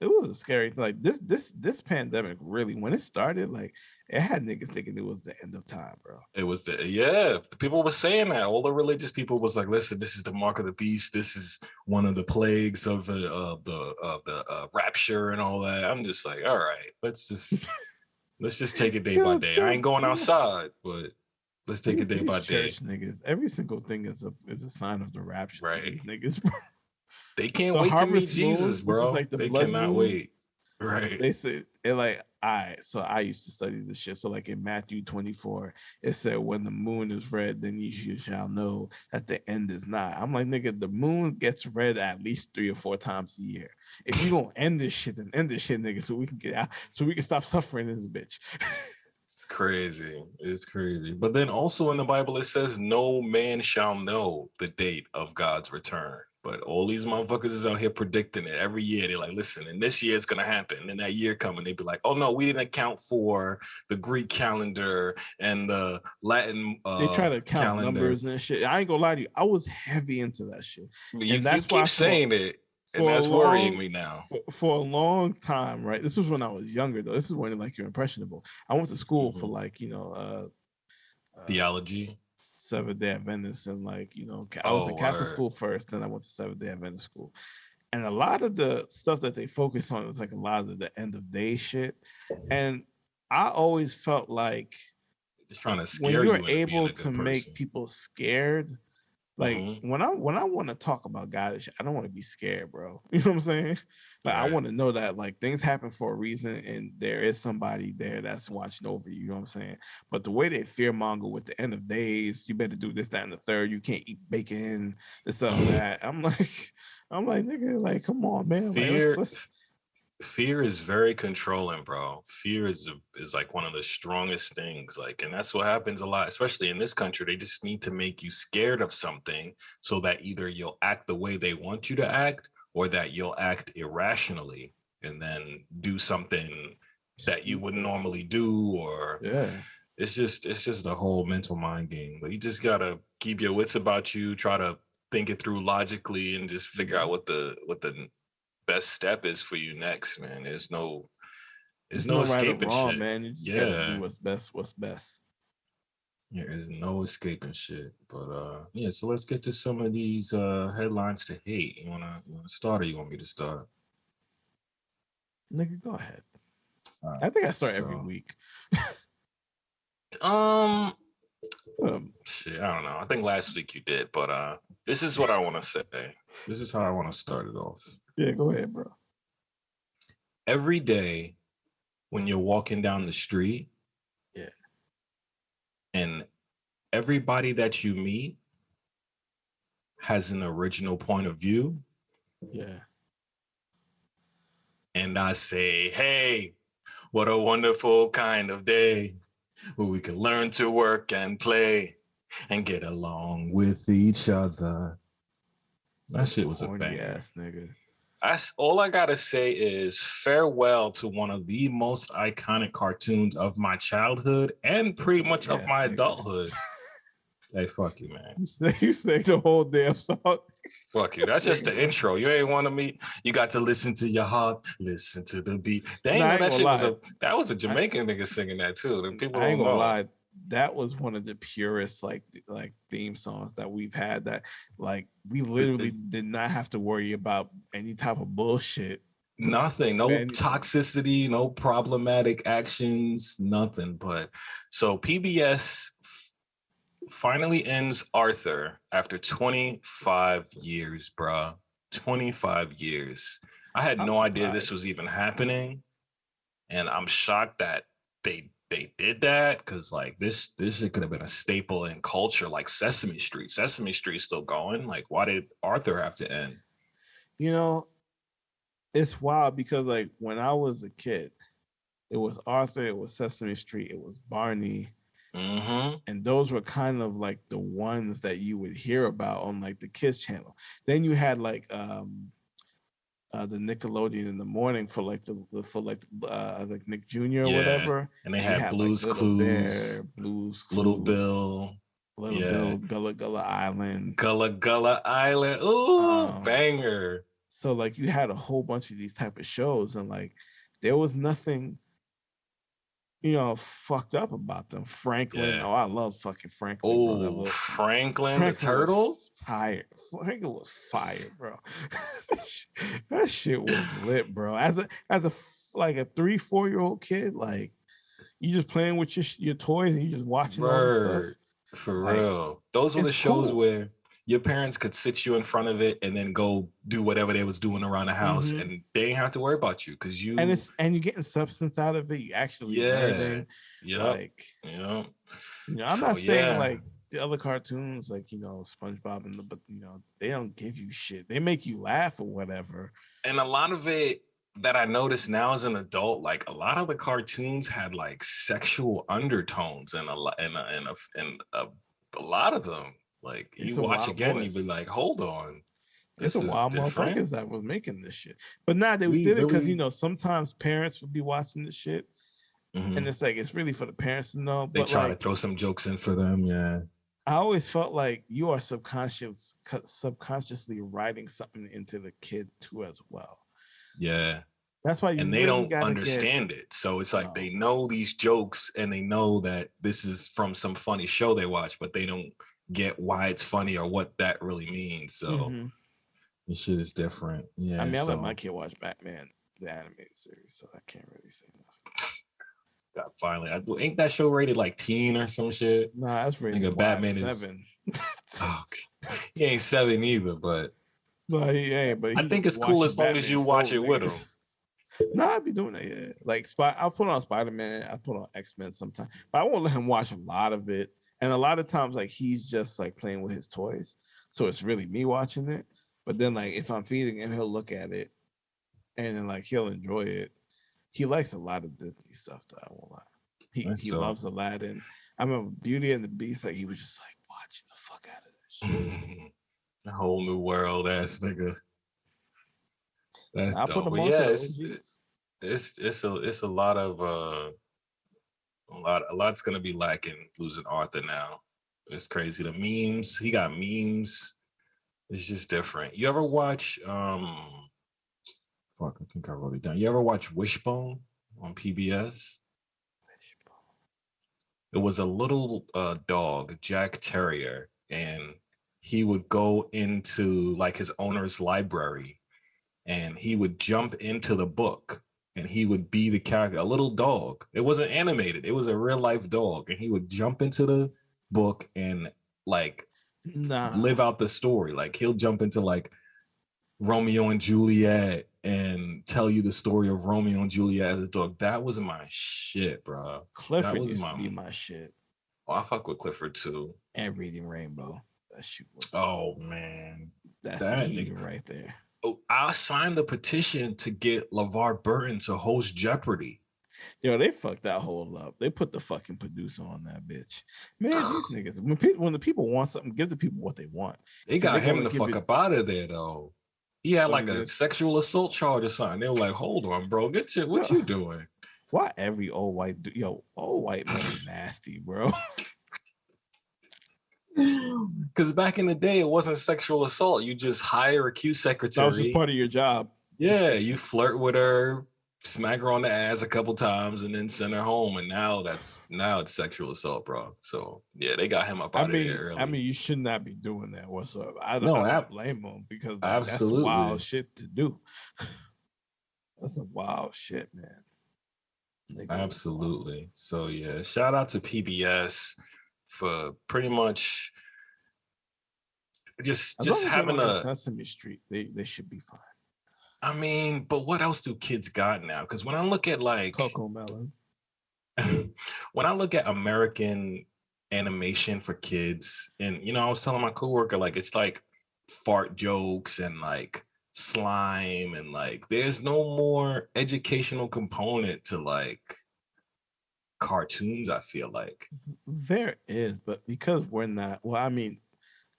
it was a scary like this pandemic really when it started like it had niggas thinking it was the end of time, bro. It was the people were saying that. All the religious people was like, listen, this is the mark of the beast. This is one of the plagues of the rapture and all that. I'm just like, all right, let's just take it day by day. I ain't going outside, but let's take it day These by day. church niggas, every single thing is a sign of the rapture to Right. these niggas, bro. They can't The wait to meet harvest moon, Jesus, which is bro. like the They blood cannot moon, wait. Right. they said it like so I used to study this shit. So like in Matthew 24, it said when the moon is red, then you shall know that the end is nigh. I'm like, nigga, the moon gets red at least 3 or 4 times a year. If you gonna end this shit, then end this shit, nigga, so we can get out, so we can stop suffering in this bitch. It's crazy. It's crazy. But then also in the Bible, it says, no man shall know the date of God's return. But all these motherfuckers is out here predicting it every year. They're like, listen, and this year it's going to happen. And then that year coming, they'd be like, oh, no, we didn't account for the Greek calendar and the Latin They try to count calendar. numbers and shit. I ain't gonna lie to you, I was heavy into that shit. You And that's why keep saying it, and for a that's worrying long me now. for a long time, right? This was when I was younger though. This is when like you're impressionable. I went to school for like, Theology. Seventh-day Adventist and like, I was Oh, in Catholic word. school first, then I went to Seventh-day Adventist school. And a lot of the stuff that they focus on is like a lot of the end of day shit. And I always felt like Just trying to when scare you're you into being able a to good make person. people scared, like when I want to talk about God, I don't want to be scared, bro. You know what I'm saying? Like I Right. want to know that like things happen for a reason, and there is somebody there that's watching over you. You know what I'm saying? But the way they fearmonger with the end of days, you better do this, that, and the third. You can't eat bacon, this, that. I'm like, nigga, like, come on, man. Like, Fear let's. fear is very controlling, bro. Fear is like one of the strongest things, like, and that's what happens a lot, especially in this country. They just need to make you scared of something so that either you'll act the way they want you to act or that you'll act irrationally and then do something that you wouldn't normally do. Or Yeah. it's just a whole mental mind game. But you just gotta keep your wits about you, try to think it through logically, and just figure out what the best step is for you next, man. There's no No right or escaping wrong, shit. man. You just gotta do Yeah. what's best. What's best. There is no escaping shit. But yeah, so let's get to some of these headlines to hate. You wanna start or you want me to start? Nigga, go ahead. Right, I think I start every week. Shit, I don't know. I think last week you did, but this is what I want to say. This is how I want to start it off. Yeah, go ahead, bro. every day when you're walking down the street, yeah, and everybody that you meet has an original point of view, yeah, and I say, hey, what a wonderful kind of day where we can learn to work and play and get along with each other. That shit was a banger. Ass nigga. All I gotta say is farewell to one of the most iconic cartoons of my childhood and pretty much of my adulthood. Hey, fuck you, man. You say the whole damn song. Fuck you. That's just the intro. You ain't want to meet. You got to listen to your heart, listen to the beat. They ain't know that shit was a Jamaican nigga singing that too. The people I ain't don't gonna know. lie. That was one of the purest like theme songs that we've had. That like we literally did not have to worry about any type of bullshit. Nothing, no toxicity, no problematic actions, nothing. But so PBS finally ends Arthur after 25 years, bruh. 25 years. I had no idea this was even happening. And I'm shocked that they did that, because like this shit could have been a staple in culture, like Sesame Street. Sesame Street's still going. Like, why did Arthur have to end? You know, it's wild because like when I was a kid, it was Arthur, it was Sesame Street, it was Barney. Mm-hmm. And those were kind of like the ones that you would hear about on like the kids channel. Then you had like the Nickelodeon in the morning for like like Nick Jr. or whatever. And they had Blue's like, Clues, Blue's Clues, Little Bill, Bill, Gullah Gullah Island. Gullah Island. Ooh, banger. So like you had a whole bunch of these type of shows, and like there was nothing, you know, fucked up about them. Franklin. Yeah. Oh, I love fucking Franklin. Oh, Franklin the turtle? Franklin was fire, bro. That shit was lit, bro. As a like a 3-4-year-old kid, like you just playing with your toys and you just watching all this stuff. For real. Those were the shows where your parents could sit you in front of it and then go do whatever they was doing around the house, and they didn't have to worry about you because you and you're getting substance out of it. You actually learning. You know, I'm not saying like the other cartoons, like, you know, SpongeBob but you know, they don't give you shit. They make you laugh or whatever. And a lot of it that I notice now as an adult, like a lot of the cartoons had like sexual undertones, and a lot of them. Like you watch again, you be like, hold on. There's a wild motherfuckers that was making this shit. But nah, they did it because, you know, sometimes parents would be watching this shit. And it's like, it's really for the parents to know. They try to throw some jokes in for them, yeah. I always felt like you are subconsciously writing something into the kid too as well. Yeah. That's why they don't understand it. So it's like they know these jokes and they know that this is from some funny show they watch, but they don't get why it's funny or what that really means. So this shit is different. Yeah. I mean, I let my kid watch Batman, the animated series, so I can't really say nothing. God, finally, ain't that show rated like teen or some shit? Nah, that's rated Batman 7. He ain't 7 either, but no, he ain't. But I think it's cool as long as you watch it with him. No, I'd be doing that. Yeah, like I'll put on Spider-Man, I put on X-Men sometimes, but I won't let him watch a lot of it. And a lot of times, like he's just like playing with his toys, so it's really me watching it. But then, like if I'm feeding him, he'll look at it, and then like he'll enjoy it. He likes a lot of Disney stuff, though. I won't lie. He loves Aladdin. I remember Beauty and the Beast. Like he was just like, watch the fuck out of this shit. A whole new world, ass nigga. That's dope. But yeah, it's a lot of a lot's gonna be lacking losing Arthur now. It's crazy. The memes, he got memes. It's just different. You ever watch I think I wrote it down. You ever watch Wishbone on PBS? It was a little dog, Jack Terrier, and he would go into like his owner's library and he would jump into the book and he would be the character, a little dog. It wasn't animated. It was a real life dog. And he would jump into the book and like live out the story. Like he'll jump into like Romeo and Juliet and tell you the story of Romeo and Juliet as a dog. That was my shit, bro. Clifford that was used to be my shit. Oh, I fuck with Clifford too. And Reading Rainbow. That shit was. Oh man, that's that nigga right there. Oh, I signed the petition to get LeVar Burton to host Jeopardy. Yo, they fucked that whole up. They put the fucking producer on that bitch. Man, these niggas. When the people want something, give the people what they want. They got him the fuck up out of there though. He had like a sexual assault charge or something. They were like, "Hold on, bro, get your what you doing?" Why every old white old white man nasty, bro? Because back in the day, it wasn't sexual assault. You just hire a Q secretary. That was just part of your job. Yeah, you flirt with her, smack her on the ass a couple times, and then send her home. And now it's sexual assault, bro. So yeah, they got him up out of there early. I mean, you should not be doing that whatsoever. I don't blame him because that's wild shit to do. That's some wild shit, man. Absolutely. So yeah, shout out to PBS for pretty much just having a Sesame Street. They should be fine. I mean, but what else do kids got now? Because when I look at like CoComelon, when I look at American animation for kids, and I was telling my coworker, like, it's like fart jokes and like slime, and like there's no more educational component to like cartoons. I feel like there is, but because we're not, well, I mean,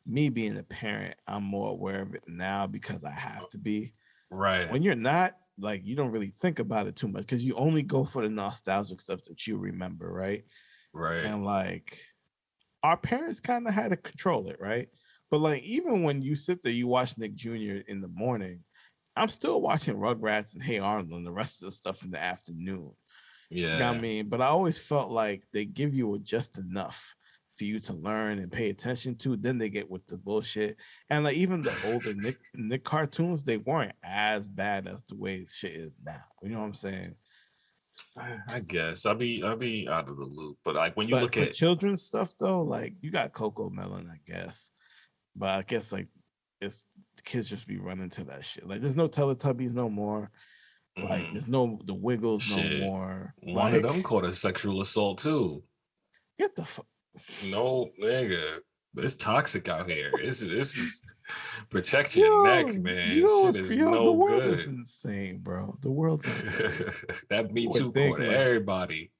me being a parent, I'm more aware of it now because I have to be. Right. When you're not, like, you don't really think about it too much because you only go for the nostalgic stuff that you remember, right? Right. And like our parents kind of had to control it, right? But like even when you sit there, you watch Nick Jr. in the morning, I'm still watching Rugrats and Hey Arnold and the rest of the stuff in the afternoon. Yeah. You know what I mean? But I always felt like they give you just enough for you to learn and pay attention to. Then they get with the bullshit. And like even the older Nick cartoons, they weren't as bad as the way shit is now. You know what I'm saying? I guess I'll be out of the loop. But like when you look at children's stuff though, like you got CoComelon, I guess. But I guess like it's the kids just be running to that shit. Like there's no Teletubbies no more. Like there's no the Wiggles no more. One of them caught a sexual assault too. Get the fuck. No, nigga. It's toxic out here. This is protect your neck, man. Shit is no the world good. Is insane, bro. The world's insane. That Me Too caught everybody.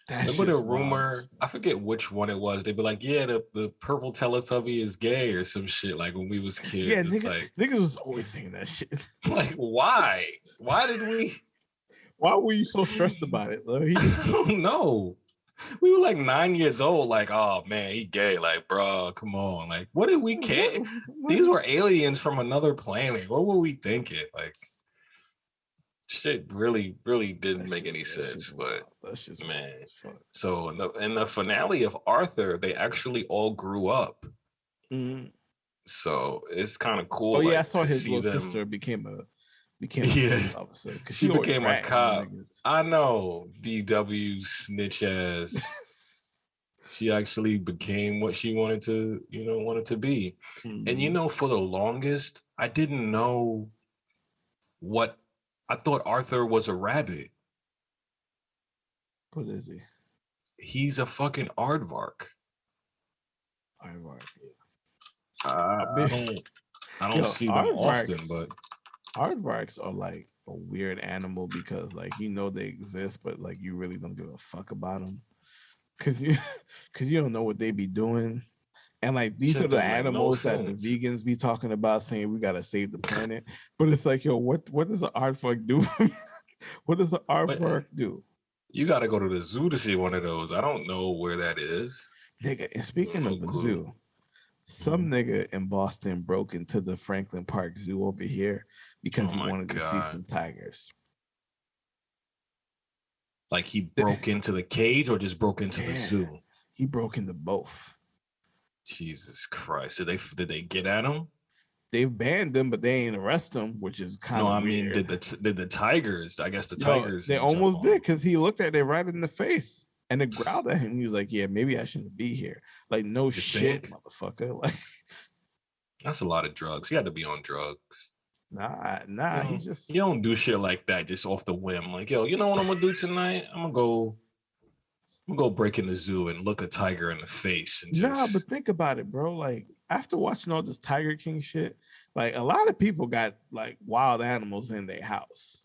Remember the rumor? Wild. I forget which one it was. They'd be like, "Yeah, the purple Teletubby is gay" or some shit. Like when we was kids, yeah, it's like niggas was always saying that shit. Like, why? Why did we? Why were you so stressed about it? I don't know. We were like 9 years old. Like, oh man, he gay. Like, bro, come on. Like, what did we care? These were aliens from another planet. What were we thinking? Like, shit really didn't make any sense. But man, so in the finale of Arthur, they actually all grew up. Mm-hmm. So it's kind of cool. Oh yeah, I saw his little sister became a officer. She became a cop. I know, DW snitch ass. She actually became what she wanted to be. Mm-hmm. And for the longest, I didn't know what I thought Arthur was a rabbit. What is he? He's a fucking aardvark. Aardvark, yeah. I don't see them often, but aardvarks are like a weird animal because like they exist, but like you really don't give a fuck about them because you don't know what they be doing. And like these are the animals that the vegans be talking about, saying we gotta save the planet. But it's like, yo, what does an aardvark do? What does an aardvark do? You gotta go to the zoo to see one of those. I don't know where that is. Nigga, and speaking of the zoo, some nigga in Boston broke into the Franklin Park Zoo over here because he wanted to see some tigers. Like he broke into the cage or just broke into the zoo? He broke into both. Jesus Christ. Did they get at him? They've banned them, but they ain't arrest him, which is kind of weird. Did the tigers? I guess the tigers. They almost did because he looked at it right in the face and it growled at him. He was like, "Yeah, maybe I shouldn't be here." Like, no shit, motherfucker. Like, that's a lot of drugs. He had to be on drugs. Nah, he just you don't do shit like that just off the whim. Like, yo, you know what I'm gonna do tonight? I'm gonna go break in the zoo and look a tiger in the face and nah. just But think about it, bro. Like after watching all this Tiger King shit, like a lot of people got like wild animals in their house.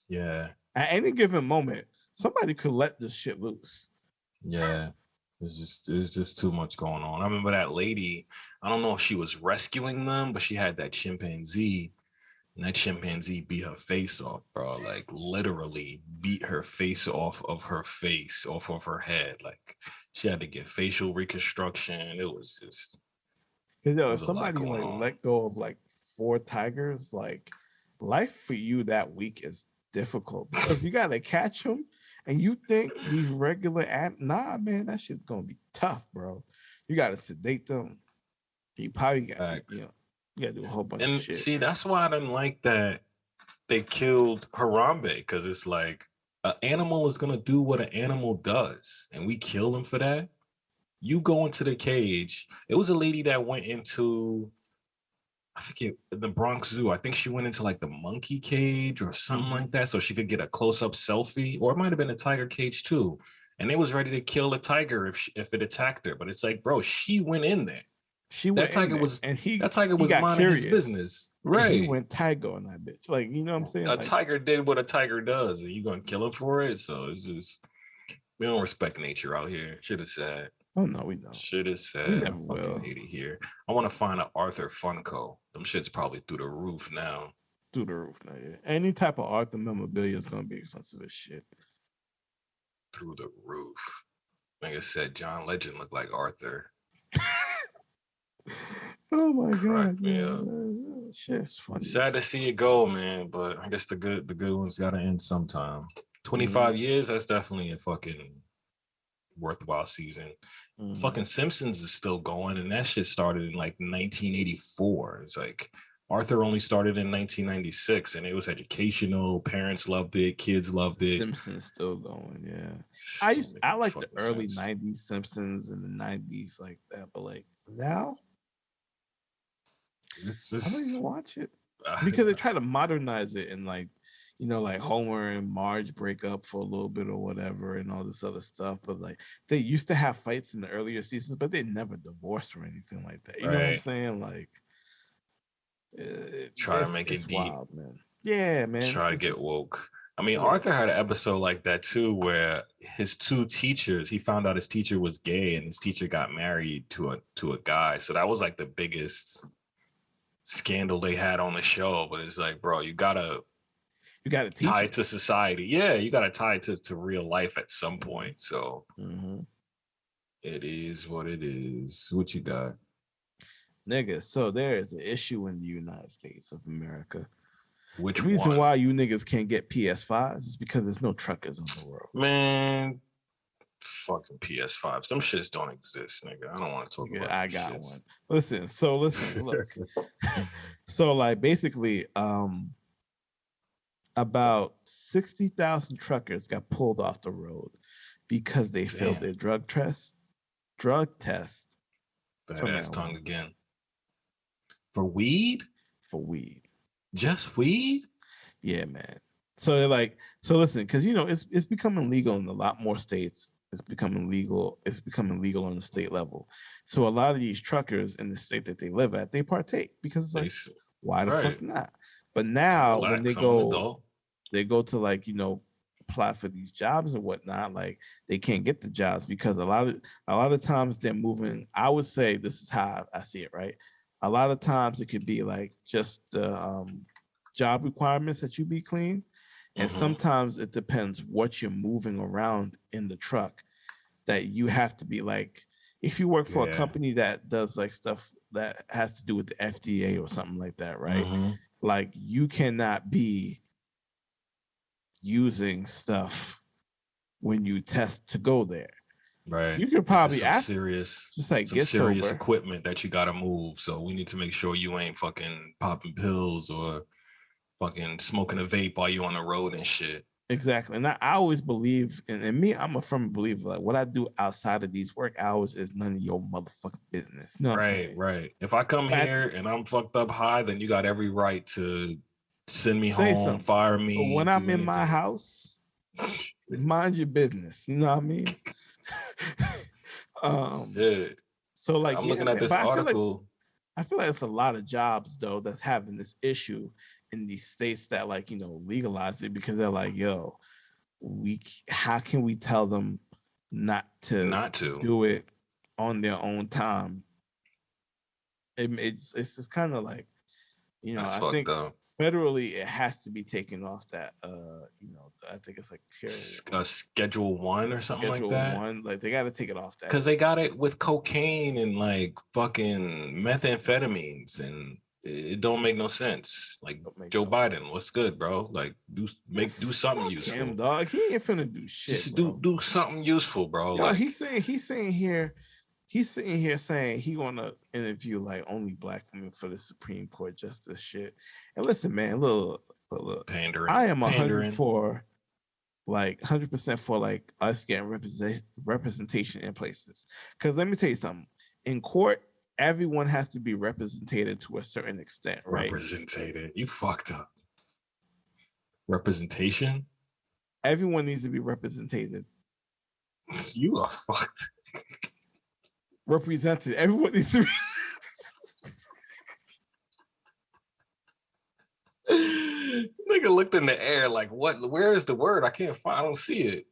yeah. At any given moment, somebody could let this shit loose. Yeah. It's just too much going on. I remember that lady, I don't know if she was rescuing them, but she had that chimpanzee, and that chimpanzee beat her face off, bro. Like literally beat her face off of her face, off of her head. Like she had to get facial reconstruction. It was just Because it if was a lot somebody going like on. let go of like 4 tigers, like life for you that week is difficult because you gotta catch them, and you think these regular nah, man, that shit's gonna be tough, bro. You gotta sedate them. You probably got Facts. you gotta do a whole bunch of And shit. see, that's why I didn't like that they killed Harambe, because it's like an animal is gonna do what an animal does, and we kill them for that. You go into the cage. It was a lady that went into, I forget, the Bronx Zoo. I think she went into like the monkey cage or something like that, so she could get a close-up selfie, or it might have been a tiger cage too. And they was ready to kill a tiger if it attacked her. But it's like, bro, she went in there. She went That in tiger there was and that tiger he was got minding his curious business, and he right? went tiger on that bitch. Like, you know what I'm saying? A Like, tiger did what a tiger does, and you gonna kill him for it? So it's just, we don't respect nature out here. Shit is sad. oh no, we don't. Shit is We sad. I never fucking will. hate it here. I want to find an Arthur Funko. Them shit's probably through the roof now. Through the roof now, yeah. Any type of art, the memorabilia is gonna be expensive as shit. Through the roof. Like I said, John Legend looked like Arthur. Oh my Crack god, me up. man. Shit's funny. Sad to see it go, man. But I guess the good ones gotta end sometime. 25 years, that's definitely a fucking worthwhile season. Fucking Simpsons is still going, and that shit started in like 1984. It's like Arthur only started in 1996, and it was educational. Parents loved it, kids loved it. Simpsons still going, yeah. Don't make I no like the fucking early sense. '90s Simpsons and the '90s like that, but like now It's I don't even just watch it because they try to modernize it and like like Homer and Marge break up for a little bit or whatever and all this other stuff. But like they used to have fights in the earlier seasons, but they never divorced or anything like that. You know what I'm right. saying? Like Try to make it's it deep. wild, man. Yeah, man. Try to get Just woke. I mean, yeah. Arthur had an episode like that too, where his two teachers, he found out his teacher was gay, and his teacher got married to a guy. So that was like the biggest scandal they had on the show. But it's like, bro, you gotta teach tie it. it to society. Yeah, you gotta tie it to real life at some point. So it is what it is. What you got? Nigga, so there is an issue in the United States of America. Which The reason one? why you niggas can't get PS5s is because there's no truckers in the world. Man, fucking PS5. Some shits don't exist, nigga. I don't want to talk about I them got shits. one. Listen, look. So like basically, about 60,000 truckers got pulled off the road because they failed their drug test. Fat ass tongue again. For weed? For weed. Just weed? Yeah, man. So they're like, so listen, because it's becoming legal in a lot more states. It's becoming legal. It's becoming legal on the state level. So a lot of these truckers in the state that they live at, they partake because it's like, why the fuck not? But now when they go to like apply for these jobs and whatnot, like they can't get the jobs because a lot of times they're moving. I would say this is how I see it, right? A lot of times it could be like just the job requirements that you be clean. And sometimes it depends what you're moving around in the truck that you have to be like, if you work for a company that does like stuff that has to do with the FDA or something like that, right? Like you cannot be using stuff when you test to go there. Right. You could probably ask serious, just like some serious equipment that you gotta move. So we need to make sure you ain't fucking popping pills or fucking smoking a vape while you on the road and shit. Exactly. And I always believe, and me, I'm a firm believer, like what I do outside of these work hours is none of your motherfucking business. You know what I'm saying? Right. If I come here and I'm fucked up high, then you got every right to Send me say home, something. fire But me. when I'm in anything. my house, mind your business. You know what I mean? Yeah. So like, I'm yeah, looking at man. this But article. I feel like it's a lot of jobs though that's having this issue in these states that like legalize it because they're like, yo, how can we tell them not to do it on their own time? It's just kind of like, That's I fucked think up. federally it has to be taken off that I think it's like Schedule 1 or something like that. Schedule 1, like they got to take it off that because they got it with cocaine and like fucking methamphetamines, and it don't make no sense. Like Joe Biden, what's good, bro? Like do something useful. Him, dog. He ain't finna do shit. Just bro. do something useful, bro. Yo, like he's sitting here saying he wanna interview like only black women for the Supreme Court justice shit. And listen, man, look, pandering. I am 100 for like 100% for like us getting representation in places. Because let me tell you something. In court, everyone has to be represented to a certain extent, right? Represented. You fucked up. Representation? Everyone needs to be represented. You are fucked. Represented. Everyone needs to be. Nigga looked in the air like, what? Where is the word? I can't find. I don't see it.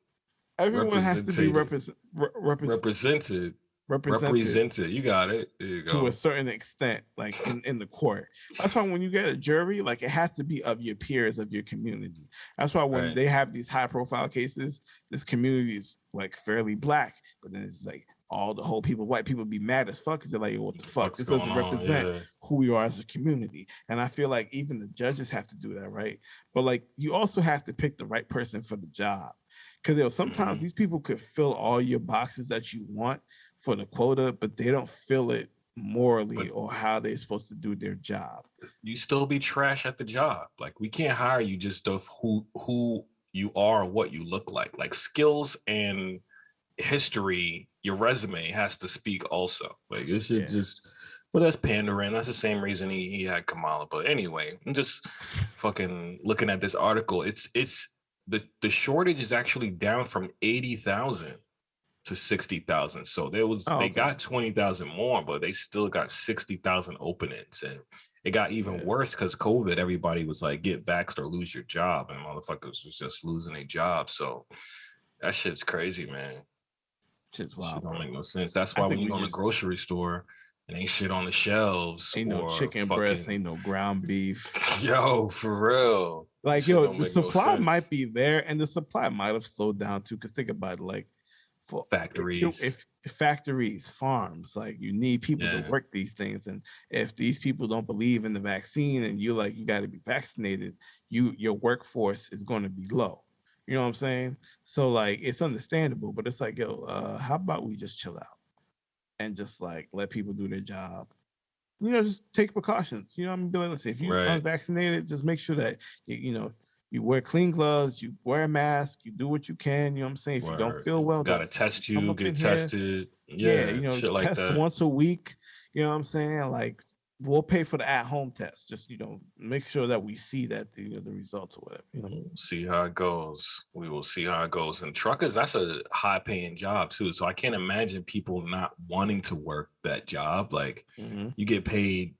Everyone has to be represented. Represented. You got it. There you go. To a certain extent, like in the court. That's why when you get a jury, like it has to be of your peers, of your community. That's why when they have these high profile cases, this community is like fairly black, but then it's like all the whole people, white people be mad as fuck because they're like, what the fuck? This doesn't represent who we are as a community. And I feel like even the judges have to do that, right? But like you also have to pick the right person for the job. Because sometimes these people could fill all your boxes that you want for the quota, but they don't fill it morally or how they're supposed to do their job. You still be trash at the job. Like we can't hire you just of who you are, what you look like. Like skills and history, your resume has to speak also. Like it should just. But that's pandering. That's the same reason he had Kamala. But anyway, I'm just fucking looking at this article. It's the shortage is actually down from 80,000 to 60,000. So they got 20,000 more, but they still got 60,000 openings. And it got even worse because COVID, everybody was like, get vaxxed or lose your job. And motherfuckers was just losing their job. So that shit's crazy, man. Shit's wild. Shit don't make no sense. That's why when you go to the grocery store and ain't shit on the shelves. Ain't no chicken breast, ain't no ground beef. Yo, for real. Like, the supply might be there, and the supply might have slowed down too. Because think about it, like for factories, if factories, farms, like you need people to work these things, and if these people don't believe in the vaccine, and you got to be vaccinated, your workforce is going to be low. You know what I'm saying? So like, it's understandable, but it's like, how about we just chill out and just like let people do their job? Just take precautions. I mean, be like, listen, if you're unvaccinated, just make sure that you wear clean gloves, you wear a mask, you do what you can. You know what I'm saying? If you don't feel well, gotta test you, get tested. Shit like test that. Once a week. You know what I'm saying? Like, we'll pay for the at-home test. Just make sure that we see that the results or whatever. We'll see how it goes. We will see how it goes. And truckers, that's a high-paying job too. So I can't imagine people not wanting to work that job. Like, you get paid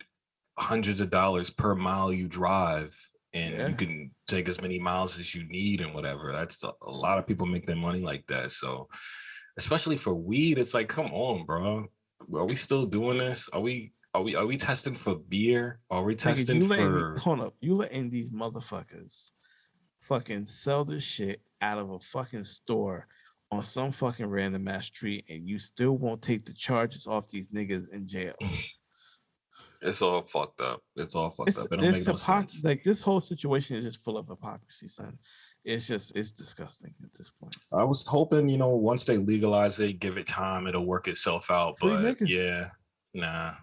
hundreds of dollars per mile you drive, and you can take as many miles as you need and whatever. That's a lot of people make their money like that. So, especially for weed, it's like, come on, bro. Are we still doing this? Are we testing for beer? Are we testing for? Hold up, you letting these motherfuckers fucking sell this shit out of a fucking store on some fucking random ass street, and you still won't take the charges off these niggas in jail? It's all fucked up. It don't make no sense. Like, this whole situation is just full of hypocrisy, son. It's disgusting at this point. I was hoping, once they legalize it, give it time, it'll work itself out. But nah.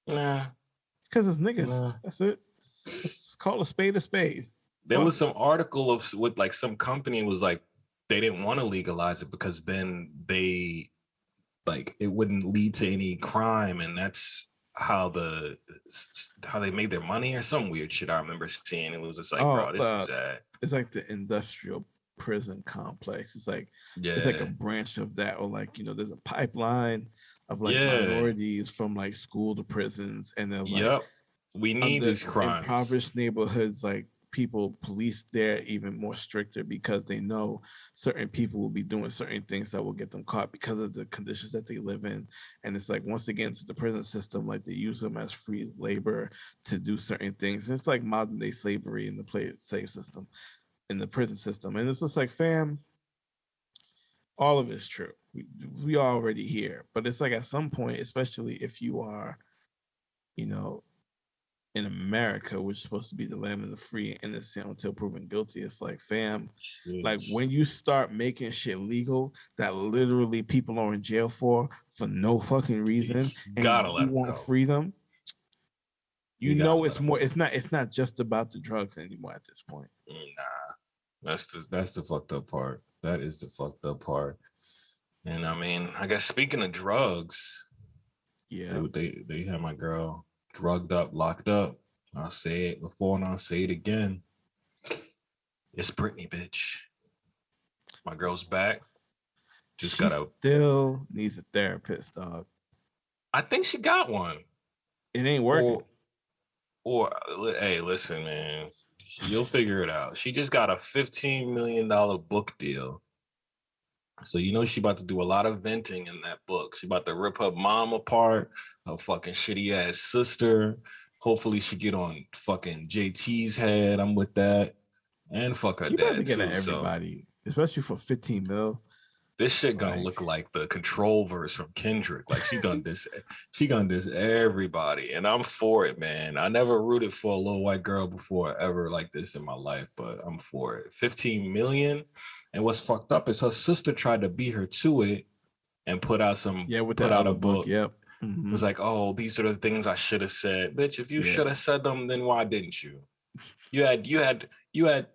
Because it's niggas. Nah. That's it. It's called a spade a spade. There was some article with like some company was like they didn't want to legalize it because then they like it wouldn't lead to any crime, and that's how they made their money or some weird shit. I remember seeing it was just like, Oh, bro, this is sad. It's like the industrial prison complex. It's like a Yeah, branch of that, or like there's a pipeline of like yeah, minorities from like school to prisons, and they're like yep. We need under these crimes. impoverished neighborhoods, like people police there even more stricter because they know certain people will be doing certain things that will get them caught because of the conditions that they live in. And it's like once they get into the prison system, like they use them as free labor to do certain things. And it's like modern day slavery in the slave system, in the prison system. And it's just like, fam, all of it's true. We already here, but it's like at some point, especially if you are, you know, in America, which is supposed to be the land of the free and innocent until proven guilty. It's like, fam, like when you start making shit legal that literally people are in jail for no fucking reason, and Gotta let you them want go. freedom, it's more. Go. It's not just about the drugs anymore at this point. Nah, that's the fucked up part. That is the fucked up part. And I mean, I guess speaking of drugs, Yeah, they had my girl drugged up, locked up. I'll say it before and I'll say it again. It's Britney, bitch. My girl's back. Just she gotta. still needs a therapist, dog. I think she got one. It ain't working. Or hey, listen, man. You'll figure it out. She just got a $15 million book deal. So you know she about to do a lot of venting in that book. She about to rip her mom apart, her fucking shitty ass sister. Hopefully she get on fucking JT's head. I'm with that. And fuck her She about to dad get at too. So everybody, especially for 15 mil. this shit gonna Like, look like the control verse from Kendrick. Like she gonna diss everybody. And I'm for it, man. I never rooted for a little white girl before ever like this in my life, but I'm for it. 15 million. And what's fucked up is her sister tried to beat her to it and put out with that a other book. book. Yep. It was like, oh, these are the things I should have said. Bitch, if you should have said them, then why didn't you? You had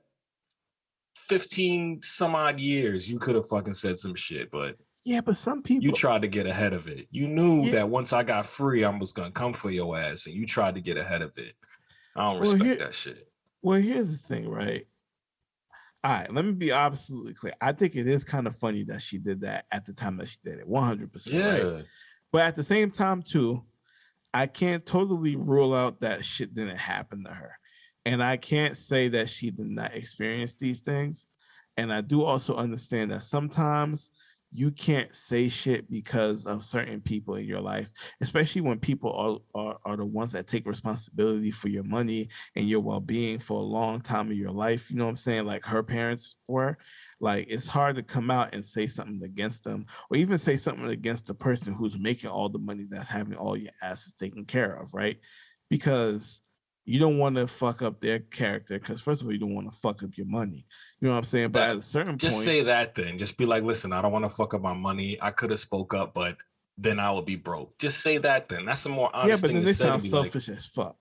15 some odd years. You could have fucking said some shit, but yeah, but some people, you tried to get ahead of it. You knew that once I got free, I was gonna come for your ass, and you tried to get ahead of it. I don't respect that shit. Well, here's the thing, right? All right, let me be absolutely clear. I think it is kind of funny that she did that at the time that she did it, 100%, right? But at the same time, too, I can't totally rule out that shit didn't happen to her. And I can't say that she did not experience these things. And I do also understand that sometimes you can't say shit because of certain people in your life, especially when people are the ones that take responsibility for your money and your well-being for a long time in your life. You know what I'm saying? Like her parents were. Like it's hard to come out and say something against them, or even say something against the person who's making all the money, that's having all your asses taken care of, right? Because you don't want to fuck up their character, because first of all, you don't want to fuck up your money. You know what I'm saying? But at a certain just point, say that then. Just be like, listen, I don't want to fuck up my money. I could have spoke up, but then I would be broke. Just say that then. That's a more honest thing to say. Yeah, but then they sound selfish as fuck.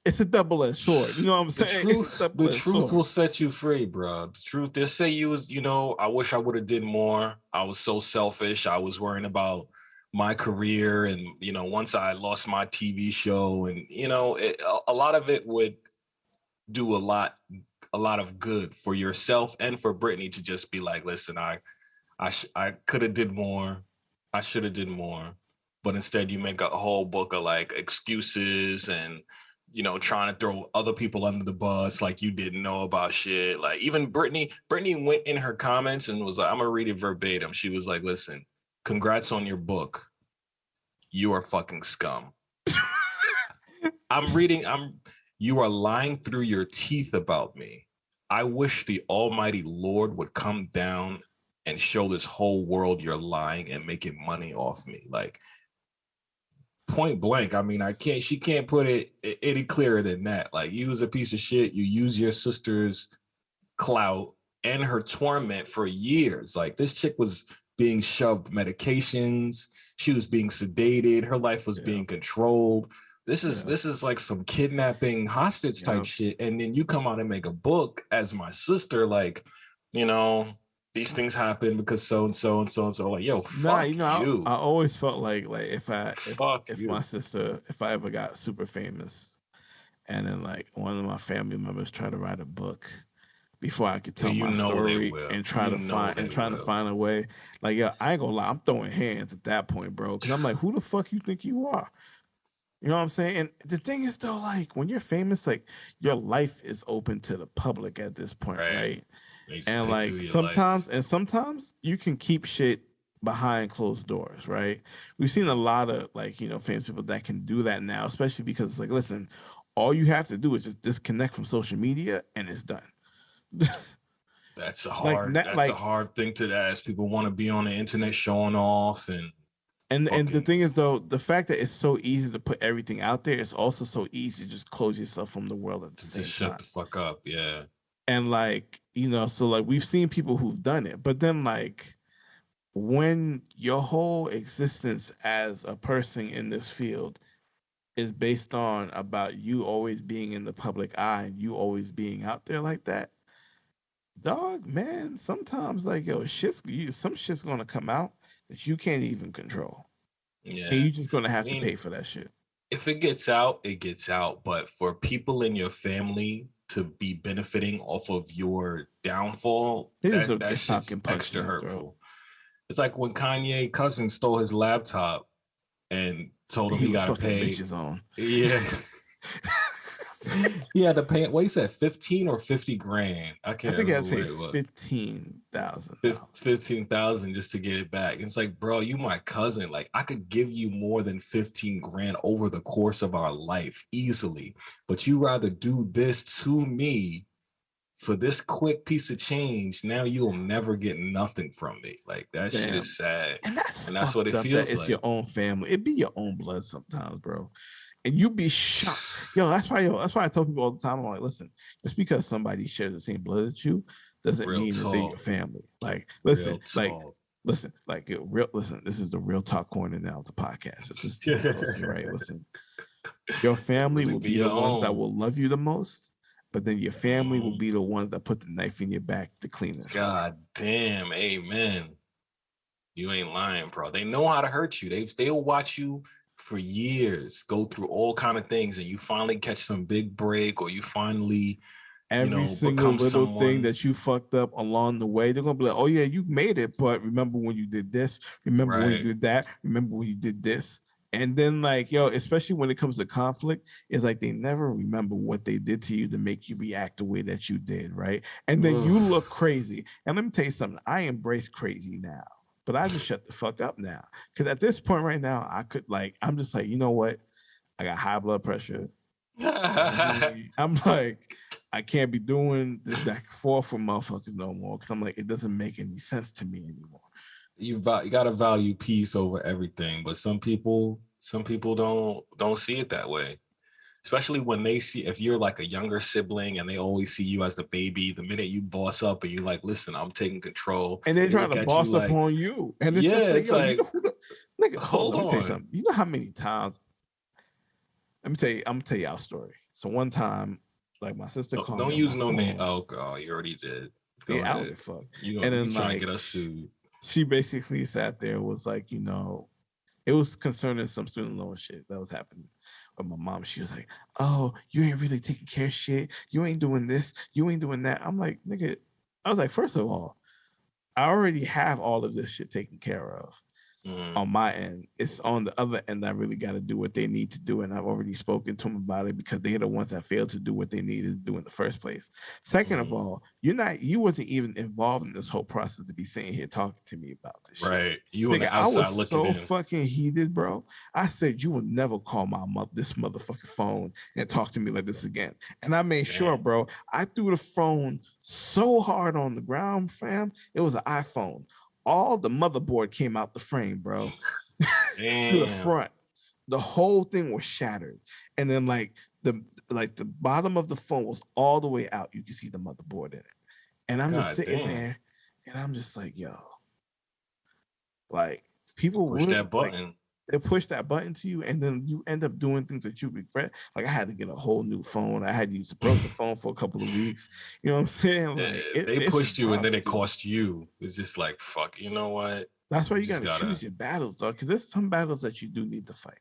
It's a double-edged sword. You know what I'm saying? The truth will set you free, bro. The truth. They say you was, I wish I would have did more. I was so selfish. I was worrying about my career, and once I lost my TV show, and a lot of it would do a lot of good for yourself and for Britney to just be like, listen, I could have did more. I should have did more. But instead you make a whole book of like excuses and, trying to throw other people under the bus like you didn't know about shit. Like even Britney went in her comments and was like, I'm going to read it verbatim. She was like, listen, congrats on your book. You are fucking scum. You are lying through your teeth about me. I wish the almighty Lord would come down and show this whole world you're lying and making money off me. Like, point blank. I mean, she can't put it any clearer than that. Like, you was a piece of shit. You use your sister's clout and her torment for years. Like, this chick was being shoved medications. She was being sedated. Her life was being controlled. This is like some kidnapping hostage type shit. And then you come out and make a book as my sister, like, these things happen because so and so and so and so. Like, yo, Nah, fuck I you. always felt like Fuck if my you. sister, if I ever got super famous, and then like one of my family members tried to write a book before I could Yo, tell you my know they story will. and try You to know find they trying to will. find a way. Like, yeah, I ain't gonna lie, I'm throwing hands at that point, bro. Because I'm like, who the fuck you think you are? You know what I'm saying? And the thing is though, like when you're famous, like your life is open to the public at this point, Right. right? They just And pick through like your life. sometimes you can keep shit behind closed doors, right? We've seen a lot of like, famous people that can do that now, especially because like listen, all you have to do is just disconnect from social media and it's done. like that That's a like hard thing to ask. People want to be on the internet showing off and and the fucking thing is though, the fact that it's so easy to put everything out there, it's also so easy to just close yourself from the world at the to just same shut time. the fuck up. Yeah. And like, so like we've seen people who've done it, but then like when your whole existence as a person in this field is based on about you always being in the public eye and you always being out there like that, dog, man, sometimes like some shit's gonna come out that you can't even control. And Yeah. you're just gonna I have to mean, pay for that shit. if it gets out, it gets out. But for people in your family to be benefiting off of your downfall, They that deserve to that get shit's fucking punched extra in the throat. hurtful. It's like when Kanye cousin stole his laptop and told him He he was got to fucking pay. bitches on. Yeah. He had to pay. What he said, 15 or 50 grand. I I can't think I remember had to what pay it was. $15,000. 15,000 just to get it back. It's like, bro, you my cousin. Like, I could give you more than 15 grand over the course of our life easily, but you rather do this to me for this quick piece of change. Now you'll never get nothing from me. Like, that shit Damn. is sad, And that's and that's what fucked it up that feels it's your like. own family. It be your own blood sometimes, bro. And you be shocked. That's why I tell people all the time. I'm like, listen, just because somebody shares the same blood as you doesn't Real mean that they're your talk. family. Like, Real talk. listen, this is the real talk corner now of the podcast. This is Steve Close, right? Listen, your family Really will be be the your ones that own. will love you the most, but then your family will Mhm. be the ones that put the knife in your back to clean this for you. God damn, amen. You ain't lying, bro. They know how to hurt you. They'll watch you for years, go through all kind of things, and you finally catch some big break, or you finally, Every single become little thing someone. that you fucked up along the way, they're gonna be like, "Oh yeah, you made it, but remember when you did this? Remember when you Right. did that? Remember when you did this?" And then like, especially when it comes to conflict, it's like they never remember what they did to you to make you react the way that you did, right? And then Ugh. you look crazy. And let me tell you something, I embrace crazy now. But I just shut the fuck up now. Cause at this point right now, I'm just like, you know what? I got high blood pressure. I'm like, I can't be doing this back and forth with motherfuckers no more because I'm like, it doesn't make any sense to me anymore. You gotta value peace over everything, but some people don't see it that way. Especially when they see, if you're like a younger sibling and they always see you as the baby, the minute you boss up and you're like, listen, I'm taking control, And they they try look to at you boss up like, on you. And it's just yeah, like, it's yo, you know like, who the nigga, hold on, hold let me tell you on. something. You know how many times, I'm gonna tell you our story. So one time, like my sister called Don't me on use my no name. phone. Oh god, you already did. Go Yeah, I don't ahead. give a fuck. You And you then trying to get like us sued? she basically sat there, was like, it was concerning some student loan shit that was happening with my mom. She was like, "Oh, you ain't really taking care of shit. You ain't doing this. You ain't doing that." I'm like, "Nigga," I was like, "First of all, I already have all of this shit taken care of Mm, on my end. It's on the other end I really got to do what they need to do, and I've already spoken to them about it because they're the ones that failed to do what they needed to do in the first place. Second of mm. all, you wasn't even involved in this whole process to be sitting here talking to me about this shit. Right. You on Nigga, the I was outside looking so in. fucking heated, bro. I said you will never call this motherfucking phone and talk to me like this again. And I made sure, Damn. bro. I threw the phone so hard on the ground, fam. It was an iPhone. All the motherboard came out the frame, bro, to the Damn. front. The whole thing was shattered, and then the bottom of the phone was all the way out. You can see the motherboard in it, and I'm just God sitting damn. there, and I'm just like, yo, like people Push would that like button. They push that button to you, and then you end up doing things that you regret. Like I had to get a whole new phone. I had to use a broken phone for a couple of weeks. You know what I'm saying? Like They it's pushed you and rough, then it dude. cost you. It's just like, fuck, you know what? That's why You you just got to choose gotta, your battles, dog. Because there's some battles that you do need to fight,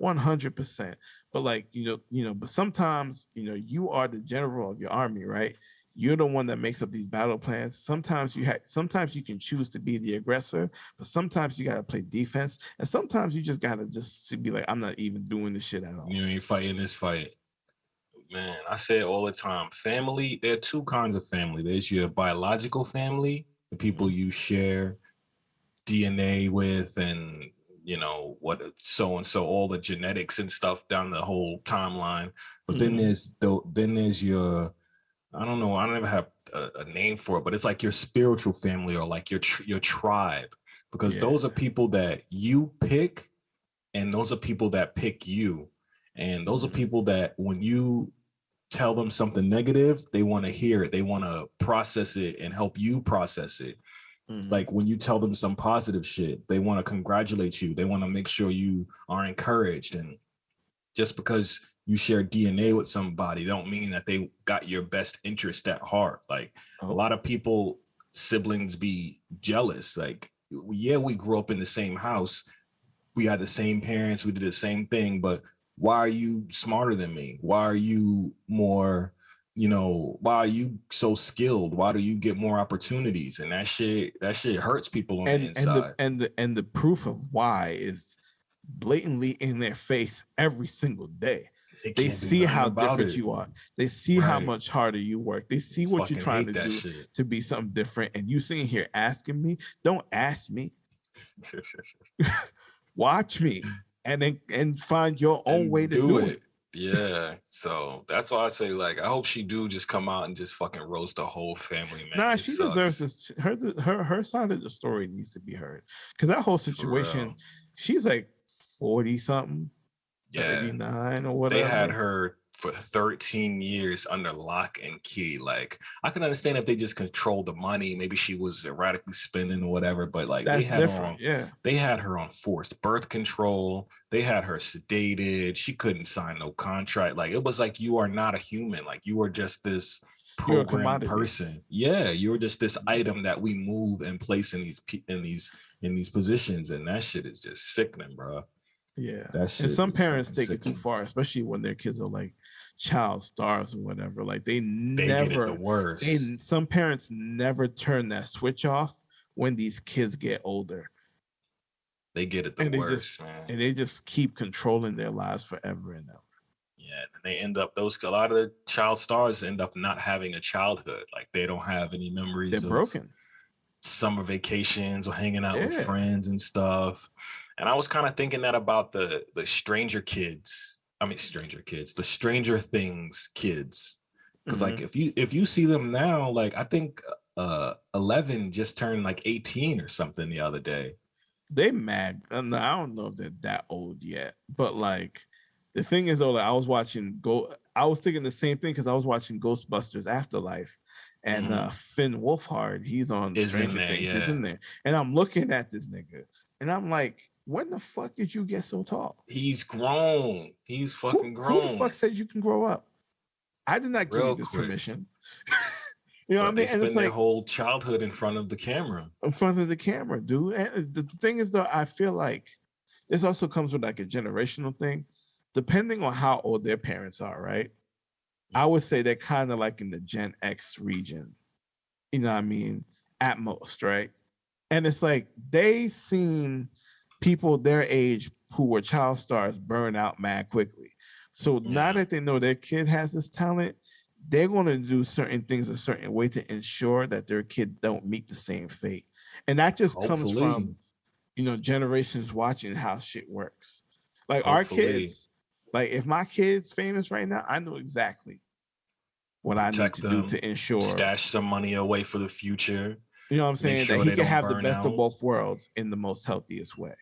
100%. But like but sometimes you are the general of your army, right? You're the one that makes up these battle plans. Sometimes you can choose to be the aggressor, but sometimes you gotta play defense, and sometimes you just gotta just be like, I'm not even doing this shit at all. you ain't fighting this fight. Man, I say it all the time. Family, there are two kinds of family. There's your biological family, the people you share DNA with, and what so and so, all the genetics and stuff down the whole timeline. But then there's your, I don't know, I don't ever have a name for it, but it's like your spiritual family, or like your tribe, because those are people that you pick, and those are people that pick you, and those are people that when you tell them something negative, they want to hear it, they want to process it and help you process it. Like when you tell them some positive shit, they want to congratulate you, they want to make sure you are encouraged. And just because you share DNA with somebody don't mean that they got your best interest at heart. Like a lot of people, siblings, be jealous. Like, yeah, we grew up in the same house, we had the same parents, we did the same thing, but why are you smarter than me? Why are you more, why are you so skilled? Why do you get more opportunities? And that shit hurts people on the inside. And the proof of why is blatantly in their face every single day. They see how different you are. They see how much harder you work. They see what you're trying to do to be something different. And you sitting here asking me, don't ask me. Watch me and find your own way to do it. Yeah. So that's why I say, like, I hope she do just come out and just fucking roast the whole family, man. Nah, she deserves this. Her side of the story needs to be heard. Because that whole situation, she's like 40 something, 39 or whatever. They had her for 13 years under lock and key. Like, I can understand if they just controlled the money, maybe she was erratically spending or whatever, but like they had her on forced birth control. They had her sedated. She couldn't sign no contract. Like, it was like, you are not a human. Like, you are just this programmed person. Yeah, you're just this item that we move and place in these positions, and that shit is just sickening, bro. Yeah, and some parents take it too far, especially when their kids are like child stars or whatever. Like they never get it the worst. Some parents never turn that switch off when these kids get older. They get it the worst, man. And they just keep controlling their lives forever and ever. Yeah, and they end up, a lot of the child stars end up not having a childhood. Like they don't have any memories. They're broken. Summer vacations or hanging out with friends and stuff. And I was kind of thinking that about the Stranger Things kids. Because like if you see them now, like I think 11 just turned like 18 or something the other day. They mad. I don't know if they're that old yet, but like the thing is though, like I was thinking the same thing because I was watching Ghostbusters Afterlife. And Finn Wolfhard, he's on Stranger Things. He's in there. And I'm looking at this nigga, and I'm like, when the fuck did you get so tall? He's grown. He's fucking grown. Who the fuck said you can grow up? I did not give you this permission. You know what I mean? They spend their whole childhood in front of the camera. In front of the camera, dude. And the thing is, though, I feel like this also comes with like a generational thing. Depending on how old their parents are, right? I would say they're kind of like in the Gen X region, you know what I mean? At most, right? And it's like they seen people their age who were child stars burn out mad quickly. So now that they know their kid has this talent, they're going to do certain things a certain way to ensure that their kid don't meet the same fate. And that just comes from, generations watching how shit works. Like our kids, like if my kid's famous right now, I know exactly what I need to do to ensure. Stash some money away for the future. You know what I'm saying? That he can have the best of both worlds in the most healthiest way.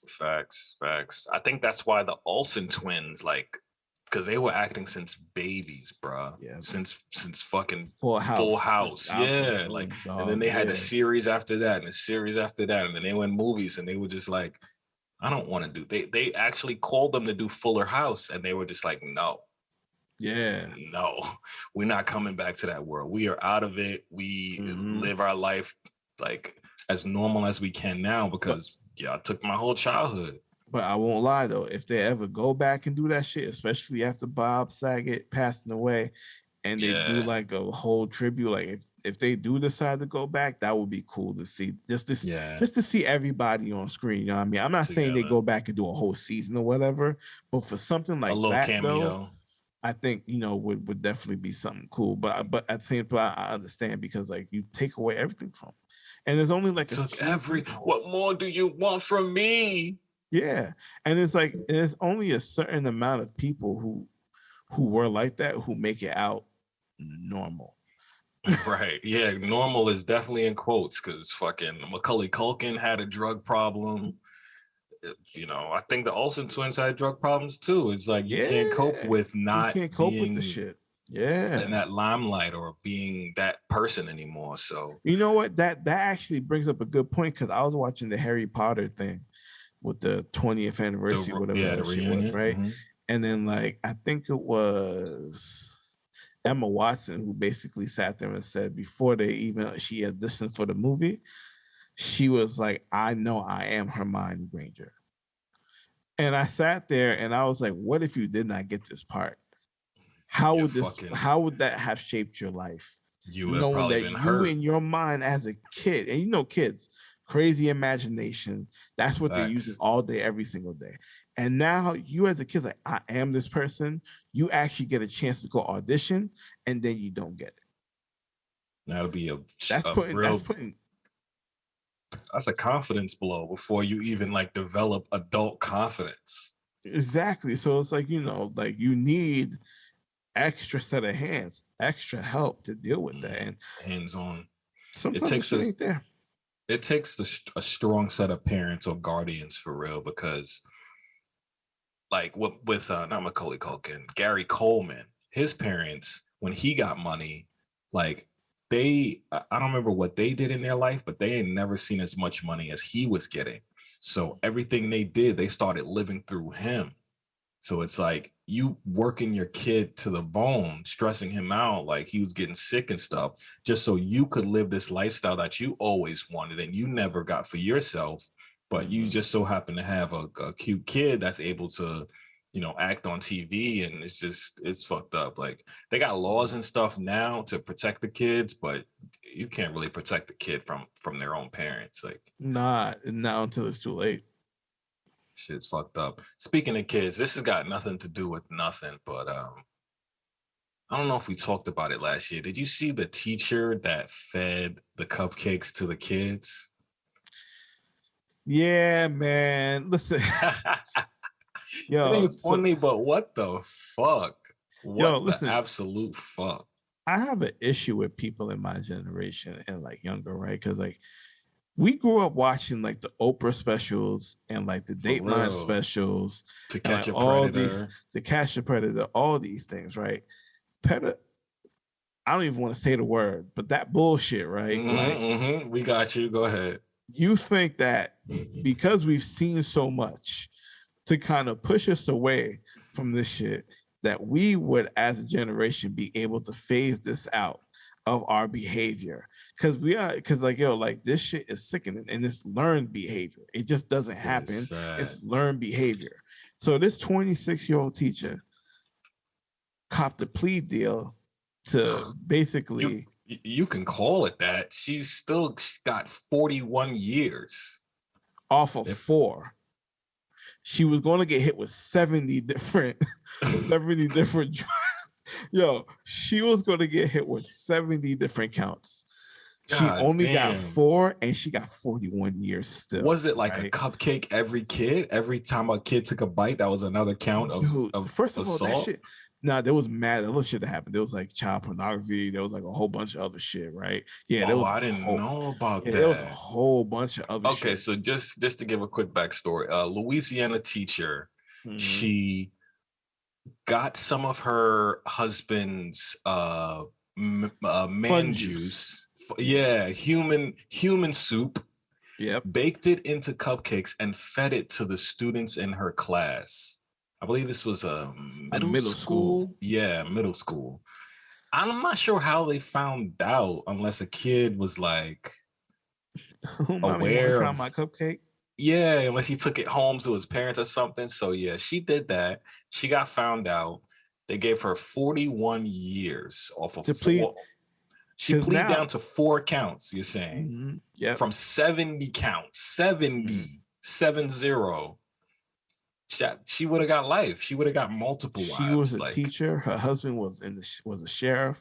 Facts. I think that's why the Olsen twins, like, because they were acting since babies, bro. Yeah, since fucking Full House. Yeah, like, and then they had a series after that, and a series after that, and then they went movies, and they were just like, I don't want to do. They actually called them to do Fuller House, and they were just like, no. Yeah. No, we're not coming back to that world. We are out of it. We live our life like as normal as we can now because y'all took my whole childhood. But I won't lie though, if they ever go back and do that shit, especially after Bob Saget passing away, and they do like a whole tribute, like if they do decide to go back, that would be cool to see. Just to see everybody on screen. You know what I mean? I'm not saying they go back and do a whole season or whatever, but for something like a little that cameo. though, I think would definitely be something cool. But at the same time, I understand because like you take away everything from them. And there's only like what more do you want from me? Yeah. And it's like there's only a certain amount of people who were like that who make it out normal. Right. Yeah. Normal is definitely in quotes because fucking Macaulay Culkin had a drug problem. I think the Olsen twins had drug problems too. It's like you can't cope with not with the shit. Yeah. In that limelight or being that person anymore. So you know what? That actually brings up a good point because I was watching the Harry Potter thing with the 20th anniversary, whatever that shit was, right? Mm-hmm. And then like I think it was Emma Watson who basically sat there and said before she auditioned for the movie, she was like, I know I am Hermione Granger. And I sat there and I was like, what if you did not get this part? How would that have shaped your life? You would have probably been hurt. In your mind as a kid, and kids, crazy imagination. That's what they're using all day, every single day. And now you as a kid, like, I am this person. You actually get a chance to go audition, and then you don't get it. That'll be that's a confidence blow before you even like develop adult confidence. Exactly. So it's like, like you need extra set of hands, extra help to deal with that. And hands-on. Sometimes it takes a strong set of parents or guardians for real, because like with not Macaulay Culkin, Gary Coleman, his parents, when he got money, like I don't remember what they did in their life, but they ain't never seen as much money as he was getting. So everything they did, they started living through him. So it's like you working your kid to the bone, stressing him out like he was getting sick and stuff, just so you could live this lifestyle that you always wanted and you never got for yourself. But you just so happen to have a cute kid that's able to, act on TV, and it's fucked up. Like they got laws and stuff now to protect the kids, but you can't really protect the kid from their own parents. Like not until it's too late. Shit's fucked up. Speaking of kids, this has got nothing to do with nothing, but I don't know if we talked about it last year. Did you see the teacher that fed the cupcakes to the kids? Yeah, man. Listen. Yo, it ain't funny, but what the fuck? Listen, the absolute fuck? I have an issue with people in my generation and like younger, right? Because like we grew up watching like the Oprah specials and like the Dateline specials, To Catch a Predator, all these things, right? I don't even want to say the word, but that bullshit, right? We got you. Go ahead. You think that because we've seen so much to kind of push us away from this shit, that we would, as a generation, be able to phase this out of our behavior? Because this shit is sickening, and it's learned behavior. It just doesn't happen. It's learned behavior. So this 26-year-old teacher copped a plea deal to basically. You can call it that. She got 41 years off of 4. She was going to get hit with 70 different she was going to get hit with 70 different counts. She only got 4, and she got 41 years still. Was it like a cupcake every time a kid took a bite? That was another count of first of all, that shit. There was mad other shit that happened. There was like child pornography. There was like a whole bunch of other shit, right? Yeah. I didn't know about that. There was a whole bunch of other shit. Okay, so just to give a quick backstory, Louisiana teacher, she got some of her husband's man juice. Yeah, human soup. Yep. baked it into cupcakes, and fed it to the students in her class. I believe this was a middle school. Yeah, middle school. I'm not sure how they found out unless a kid was like Mommy, you want to aware try of, my cupcake? yeah, unless he took it home to his parents or something. So yeah, she did that. She got found out. They gave her 41 years off of To plead, four. She because pleaded now, down to 4 counts, you're saying, yep. from 70 counts, 70, 70. She would have got life. She would have got multiple She lives. was a Like, teacher. Her husband was a sheriff,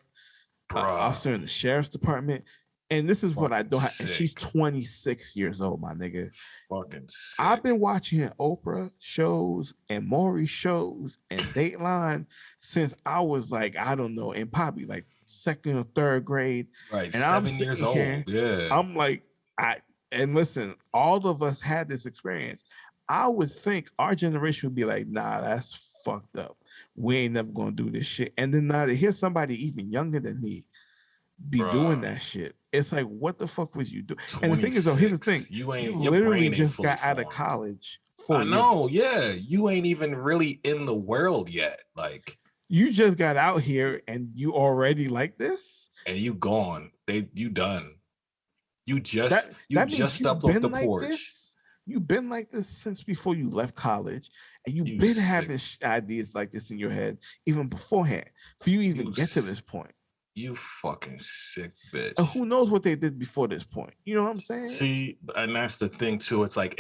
officer in the sheriff's department. And this is what I don't have. And she's 26 years old, my nigga. Fucking sick. I've been watching Oprah shows and Maury shows and Dateline since I was like, I don't know, in probably like 2nd or 3rd grade. Right, and 7 years old. Yeah. I'm like, and listen, all of us had this experience. I would think our generation would be like, nah, that's fucked up. We ain't never gonna do this shit. And then now to hear somebody even younger than me be doing that shit, it's like, what the fuck was you doing? And the thing is, though, here's the thing: you literally just got out of college. I know, yeah. You ain't even really in the world yet. Like, you just got out here and you already like this, and you gone. You done. You just stepped off the porch. You've been like this since before you left college, and you've been having ideas like this in your head even beforehand for you even get to this point. You fucking sick bitch. And who knows what they did before this point? You know what I'm saying? See, and that's the thing too. It's like,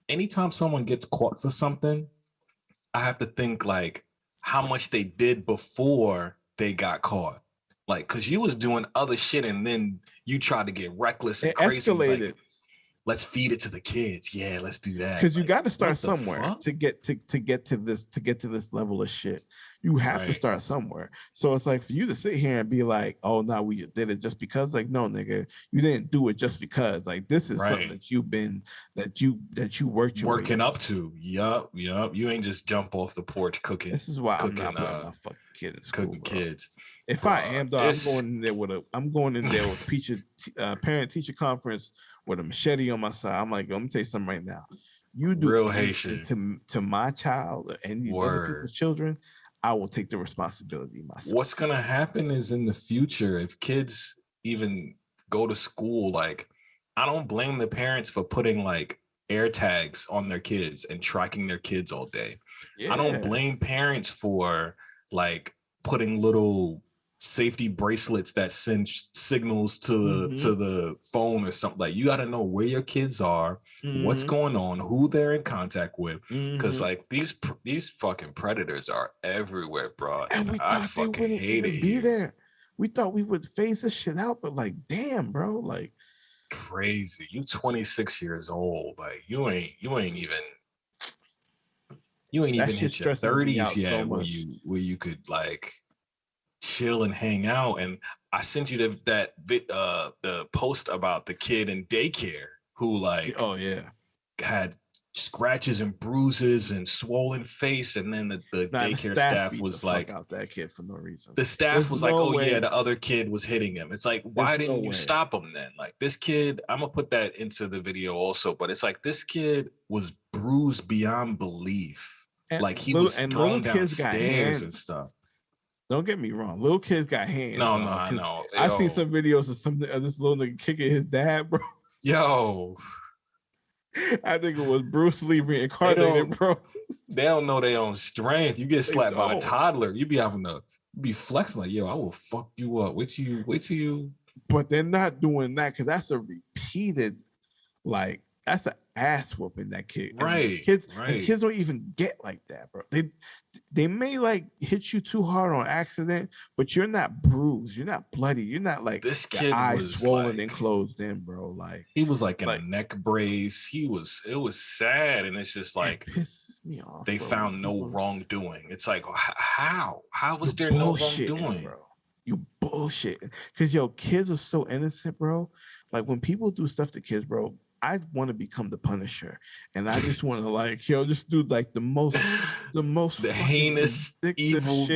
anytime someone gets caught for something, I have to think like how much they did before they got caught. Like, cause you was doing other shit and then you tried to get reckless and crazy. Escalated. Like, let's feed it to the kids. Yeah, let's do that. Because you got to start somewhere to get to this level of shit. You have to start somewhere. So it's like for you to sit here and be like, "Oh, no, we did it just because." Like, no, nigga, you didn't do it just because. Like, this is something that you've been that you working up to. Yup. You ain't just jump off the porch cooking. This is why I'm not putting my fucking kid in school. Cooking kids. If I am, though, I'm going in there with parent teacher conference with a machete on my side. I'm like, I'm gonna tell you something right now. You do real Haitian to my child and these other people's children, I will take the responsibility myself. What's gonna happen is in the future, if kids even go to school, like, I don't blame the parents for putting like air tags on their kids and tracking their kids all day. Yeah. I don't blame parents for like putting little safety bracelets that send signals to the phone or something. Like, you got to know where your kids are, what's going on, who they're in contact with, because like these fucking predators are everywhere, bro. And I fucking hate it here. There. We thought we would phase this shit out, but like, damn, bro, like, crazy. You 26 years old, like you ain't even hit your 30s yet, where you could like chill and hang out. And I sent you the post about the kid in daycare who like had scratches and bruises and swollen face, and then the daycare staff was like, out that kid for no reason. The staff was like, oh yeah, the other kid was hitting him. It's like, why didn't you stop him then? Like, this kid, I'm gonna put that into the video also, but it's like, this kid was bruised beyond belief. And like, he was thrown downstairs and stuff. Don't get me wrong. Little kids got hands. No, I know. I seen some videos of this little nigga kicking his dad, bro. Yo. I think it was Bruce Lee reincarnated, bro. They don't know their own strength. You get slapped by a toddler, you be flexing like, yo, I will fuck you up. Wait till you. But they're not doing that because that's a repeated, like, that's an ass whooping that kid. Right. Kids don't even get like that, bro. They may like hit you too hard on accident, but you're not bruised, you're not bloody, you're not like this kid eyes swollen and closed in, bro. Like, he was like in a neck brace. It was sad, and it's just like, it pisses me off. They found no wrongdoing. It's like, how was there no wrongdoing, bro? You bullshit. Because kids are so innocent, bro. Like, when people do stuff to kids, bro, I want to become the Punisher, and I just want to like, just do like the most heinous, evil,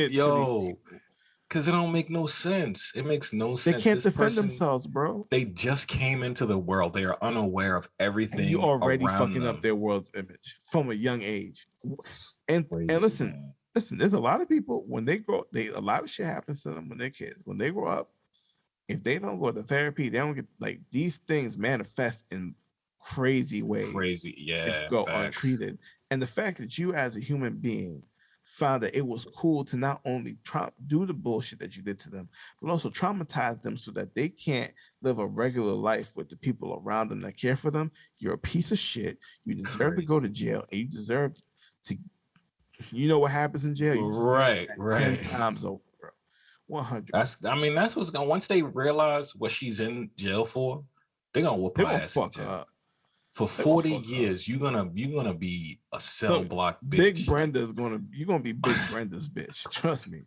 Because it don't make no sense. It makes no They sense. can't This defend person, themselves, bro. they just came into the world. They are unaware of And you everything already around fucking up them. their world image from a young age. And Crazy, listen, man. there's a lot of people when they grow, a lot of shit happens to them when they're kids. When they grow up, if they don't go to therapy, they don't get like these things manifest in crazy ways Crazy. if Yeah, go facts. untreated. And the fact that you as a human being found that it was cool to not only do the bullshit that you did to them, but also traumatize them so that they can't live a regular life with the people around them that care for them. You're a piece of shit. You deserve to go Crazy. to jail, and you deserve to. You know what happens in jail? You deserve Right, that 10 right. times over, bro. 100. That's what's going. Once they realize what she's in jail for, they're gonna whoop They're her gonna ass in fuck her jail. up. For They're gonna 40 fuck her up. years, you're gonna be a cell So block Big bitch. Like, Brenda is gonna you're gonna be Big Brenda's bitch. Trust me.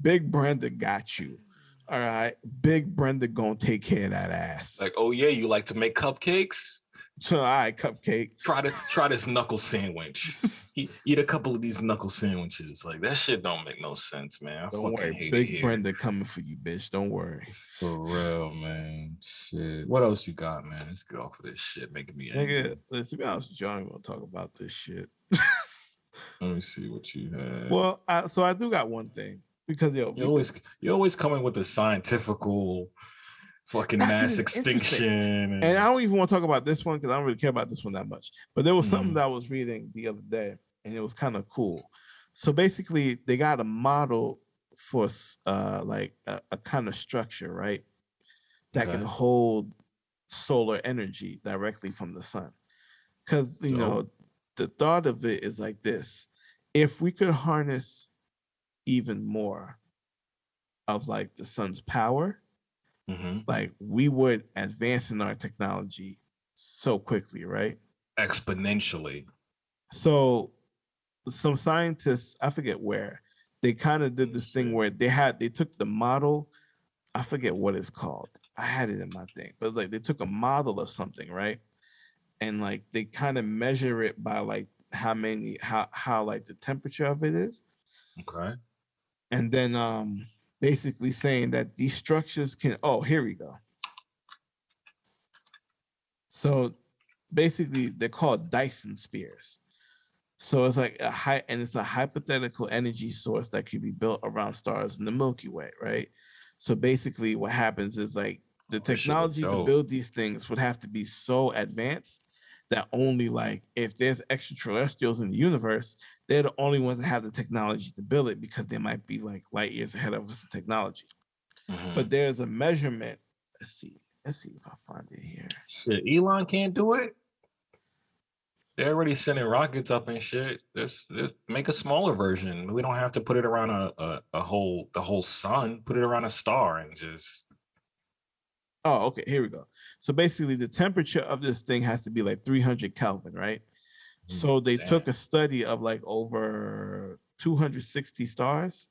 Big Brenda got you. All right. Big Brenda gonna take care of that ass. oh yeah, you like to make cupcakes? So all right, cupcake. Try this knuckle sandwich. Eat a couple of these knuckle sandwiches. Like that shit don't make no sense, man. I Don't fucking worry. hate it Big here. Brenda coming for you, bitch. Don't worry. For real, man. Shit. What else you got, man? Let's get off of this shit, making me angry. Nigga, let's be honest with you. I don't want to talk about this shit. Let me see what you had. Well, so I do got one thing because you're always coming with a scientifical fucking mass extinction. And I don't even want to talk about this one because I don't really care about this one that much. But there was something Mhm. that I was reading the other day, and it was kind of cool. So basically, they got a model for like a kind of structure, right, that can Okay. hold solar energy directly from the sun. Because you know, the thought of it is like this: if we could harness even more of like the sun's power, like we would advance in our technology so quickly, right? Exponentially. So some scientists, I forget where, they kind of did this thing where they took the model, I forget what it's called. I had it in my thing, but it's like they took a model of something, right? And like they kind of measure it by like how like the temperature of it is. Okay. And then basically saying that these structures can, oh, here we go. So basically they're called Dyson spheres. So it's like it's a hypothetical energy source that could be built around stars in the Milky Way, right? So basically what happens is like the technology to build these things would have to be so advanced that only like if there's extraterrestrials in the universe, they're the only ones that have the technology to build it because they might be like light years ahead of us in technology. But there's a measurement. Let's see if I find it here. Shit, Elon can't do it. They're already sending rockets up and shit. Just make a smaller version. We don't have to put it around the whole sun. Put it around a star and just. Oh, okay. Here we go. So basically, the temperature of this thing has to be like 300 Kelvin, right? So they took a study of like over 260 stars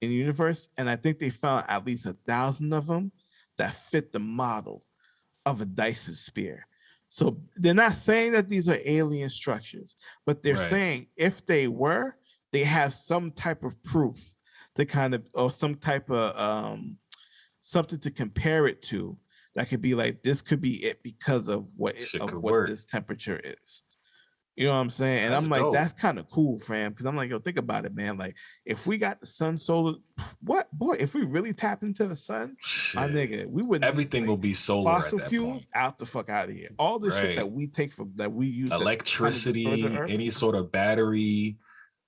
in the universe, and I think they found at least 1,000 of them that fit the model of a Dyson sphere. So they're not saying that these are alien structures, but they're saying if they were, they have some type of proof to kind of, or some type of something to compare it to that could be like, this could be it because of what this temperature is. You know what I'm saying? And I'm like, that's kind of cool, fam. Because I'm like, yo, think about it, man. Like, if we got the sun solar, what boy? If we really tap into the sun, my nigga, we would everything will be solar. Fossil fuels out the fuck out of here. All the shit that we take from that we use, electricity, any sort of battery,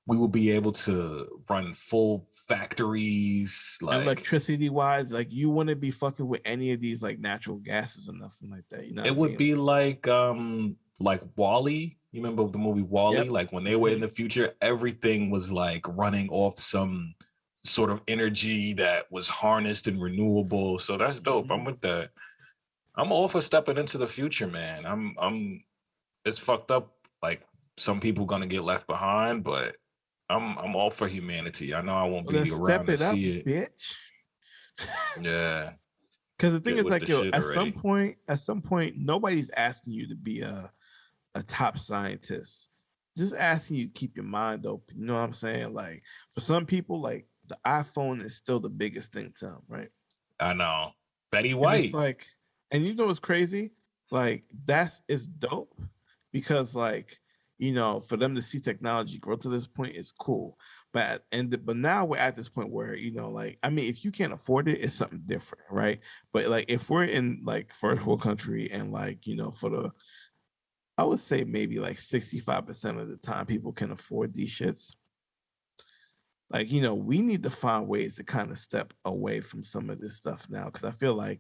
we will be able to run full factories. Like electricity wise, like you wouldn't be fucking with any of these like natural gases or nothing like that. You know, it would be like Wall-E. You remember the movie Wall-E? Yep. Like when they were in the future, everything was like running off some sort of energy that was harnessed and renewable. So that's dope. I'm with that. I'm all for stepping into the future, man. I'm it's fucked up. Like some people gonna get left behind, but I'm all for humanity. I know I won't be around to see it. Bitch. Yeah. Because the thing is like, yo, at some point, nobody's asking you to be a top scientist. Just asking you to keep your mind open. You know what I'm saying? Like for some people, like the iPhone is still the biggest thing to them, right? I know. Betty And it's White. like, and you know what's crazy? Like it's dope because like, you know, for them to see technology grow to this point is cool. But now we're at this point where, you know, like, I mean, if you can't afford it, it's something different, right? But like if we're in like first world country and like, you know, I would say maybe like 65% of the time people can afford these shits. Like, you know, we need to find ways to kind of step away from some of this stuff now. Cause I feel like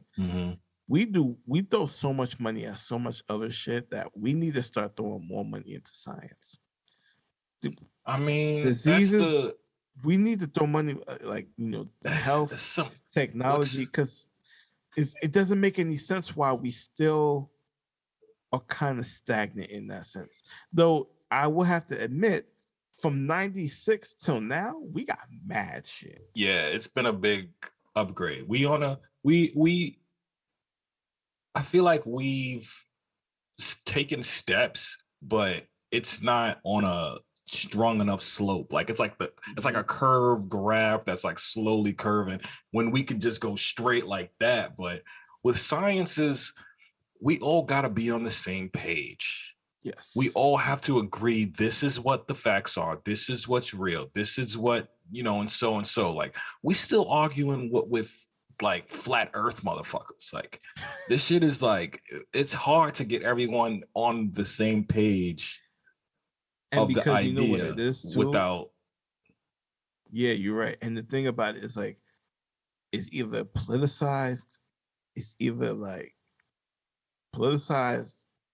we throw so much money at so much other shit that we need to start throwing more money into science. I mean, Diseases, we need to throw money like, you know, the health technology, because it doesn't make any sense why we still are kind of stagnant in that sense. Though I will have to admit, from 96 till now, we got mad shit. Yeah, it's been a big upgrade. I feel like we've taken steps, but it's not on a strong enough slope. Like it's like a curved graph that's like slowly curving when we could just go straight like that. But with sciences, we all got to be on the same page. Yes. We all have to agree this is what the facts are. This is what's real. This is what, you know, and so. Like, we still arguing with like flat earth motherfuckers. Like, this shit is like, it's hard to get everyone on the same page and of the idea, you know what it is too? Without. Yeah, you're right. And the thing about it is like, it's either politicized,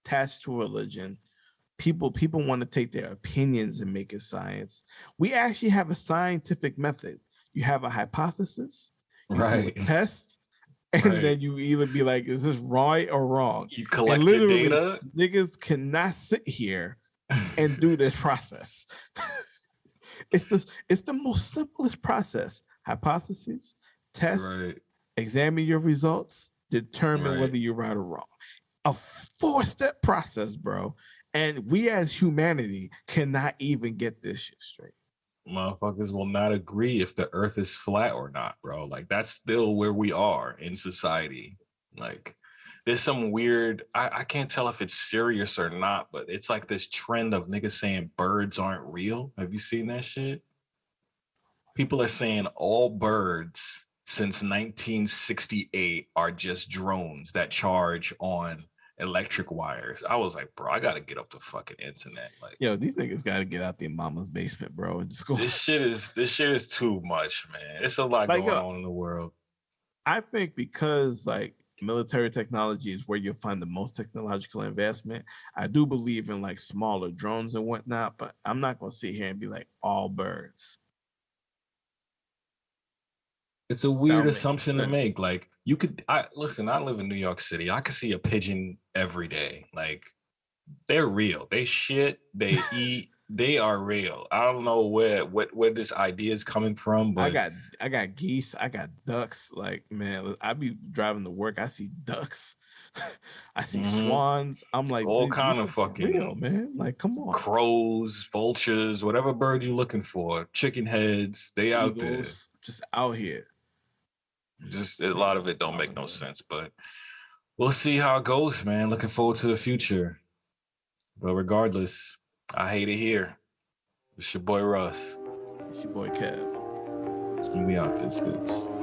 attached to religion. People want to take their opinions and make it science. We actually have a scientific method. You have a hypothesis, you do a test, and then you either be like, is this right or wrong? You collect your data. Niggas cannot sit here and do this process. It's the most simplest process. Hypothesis, test, examine your results, determine whether you're right or wrong. A 4-step process, bro. And we as humanity cannot even get this shit straight. Motherfuckers will not agree if the earth is flat or not, bro. Like, that's still where we are in society. Like, there's some weird, I can't tell if it's serious or not, but it's like this trend of niggas saying birds aren't real. Have you seen that shit? People are saying all birds since 1968 are just drones that charge on electric wires. I was like, bro, I gotta get up the fucking internet. Like, yo, these niggas gotta get out their mama's basement, bro, and just go. This shit is too much, man. It's a lot going on in the world. I think because like military technology is where you'll find the most technological advancement. I do believe in like smaller drones and whatnot, but I'm not gonna sit here and be like all birds. It's a weird assumption to make. Like, you could, I live in New York City. I could see a pigeon every day. Like, they're real. They shit, they eat, they are real. I don't know where this idea is coming from, but I got geese, I got ducks. Like, man, I be driving to work, I see ducks. I see swans. I'm like, all kind of fucking real, man. Like, come on. Crows, vultures, whatever bird you're looking for, chicken heads, they Eagles, out there. Just out here. Just a lot of it don't make no sense, but we'll see how it goes, man. Looking forward to the future. But regardless, I hate it here. It's your boy Russ. It's your boy Kev. And we out this bitch.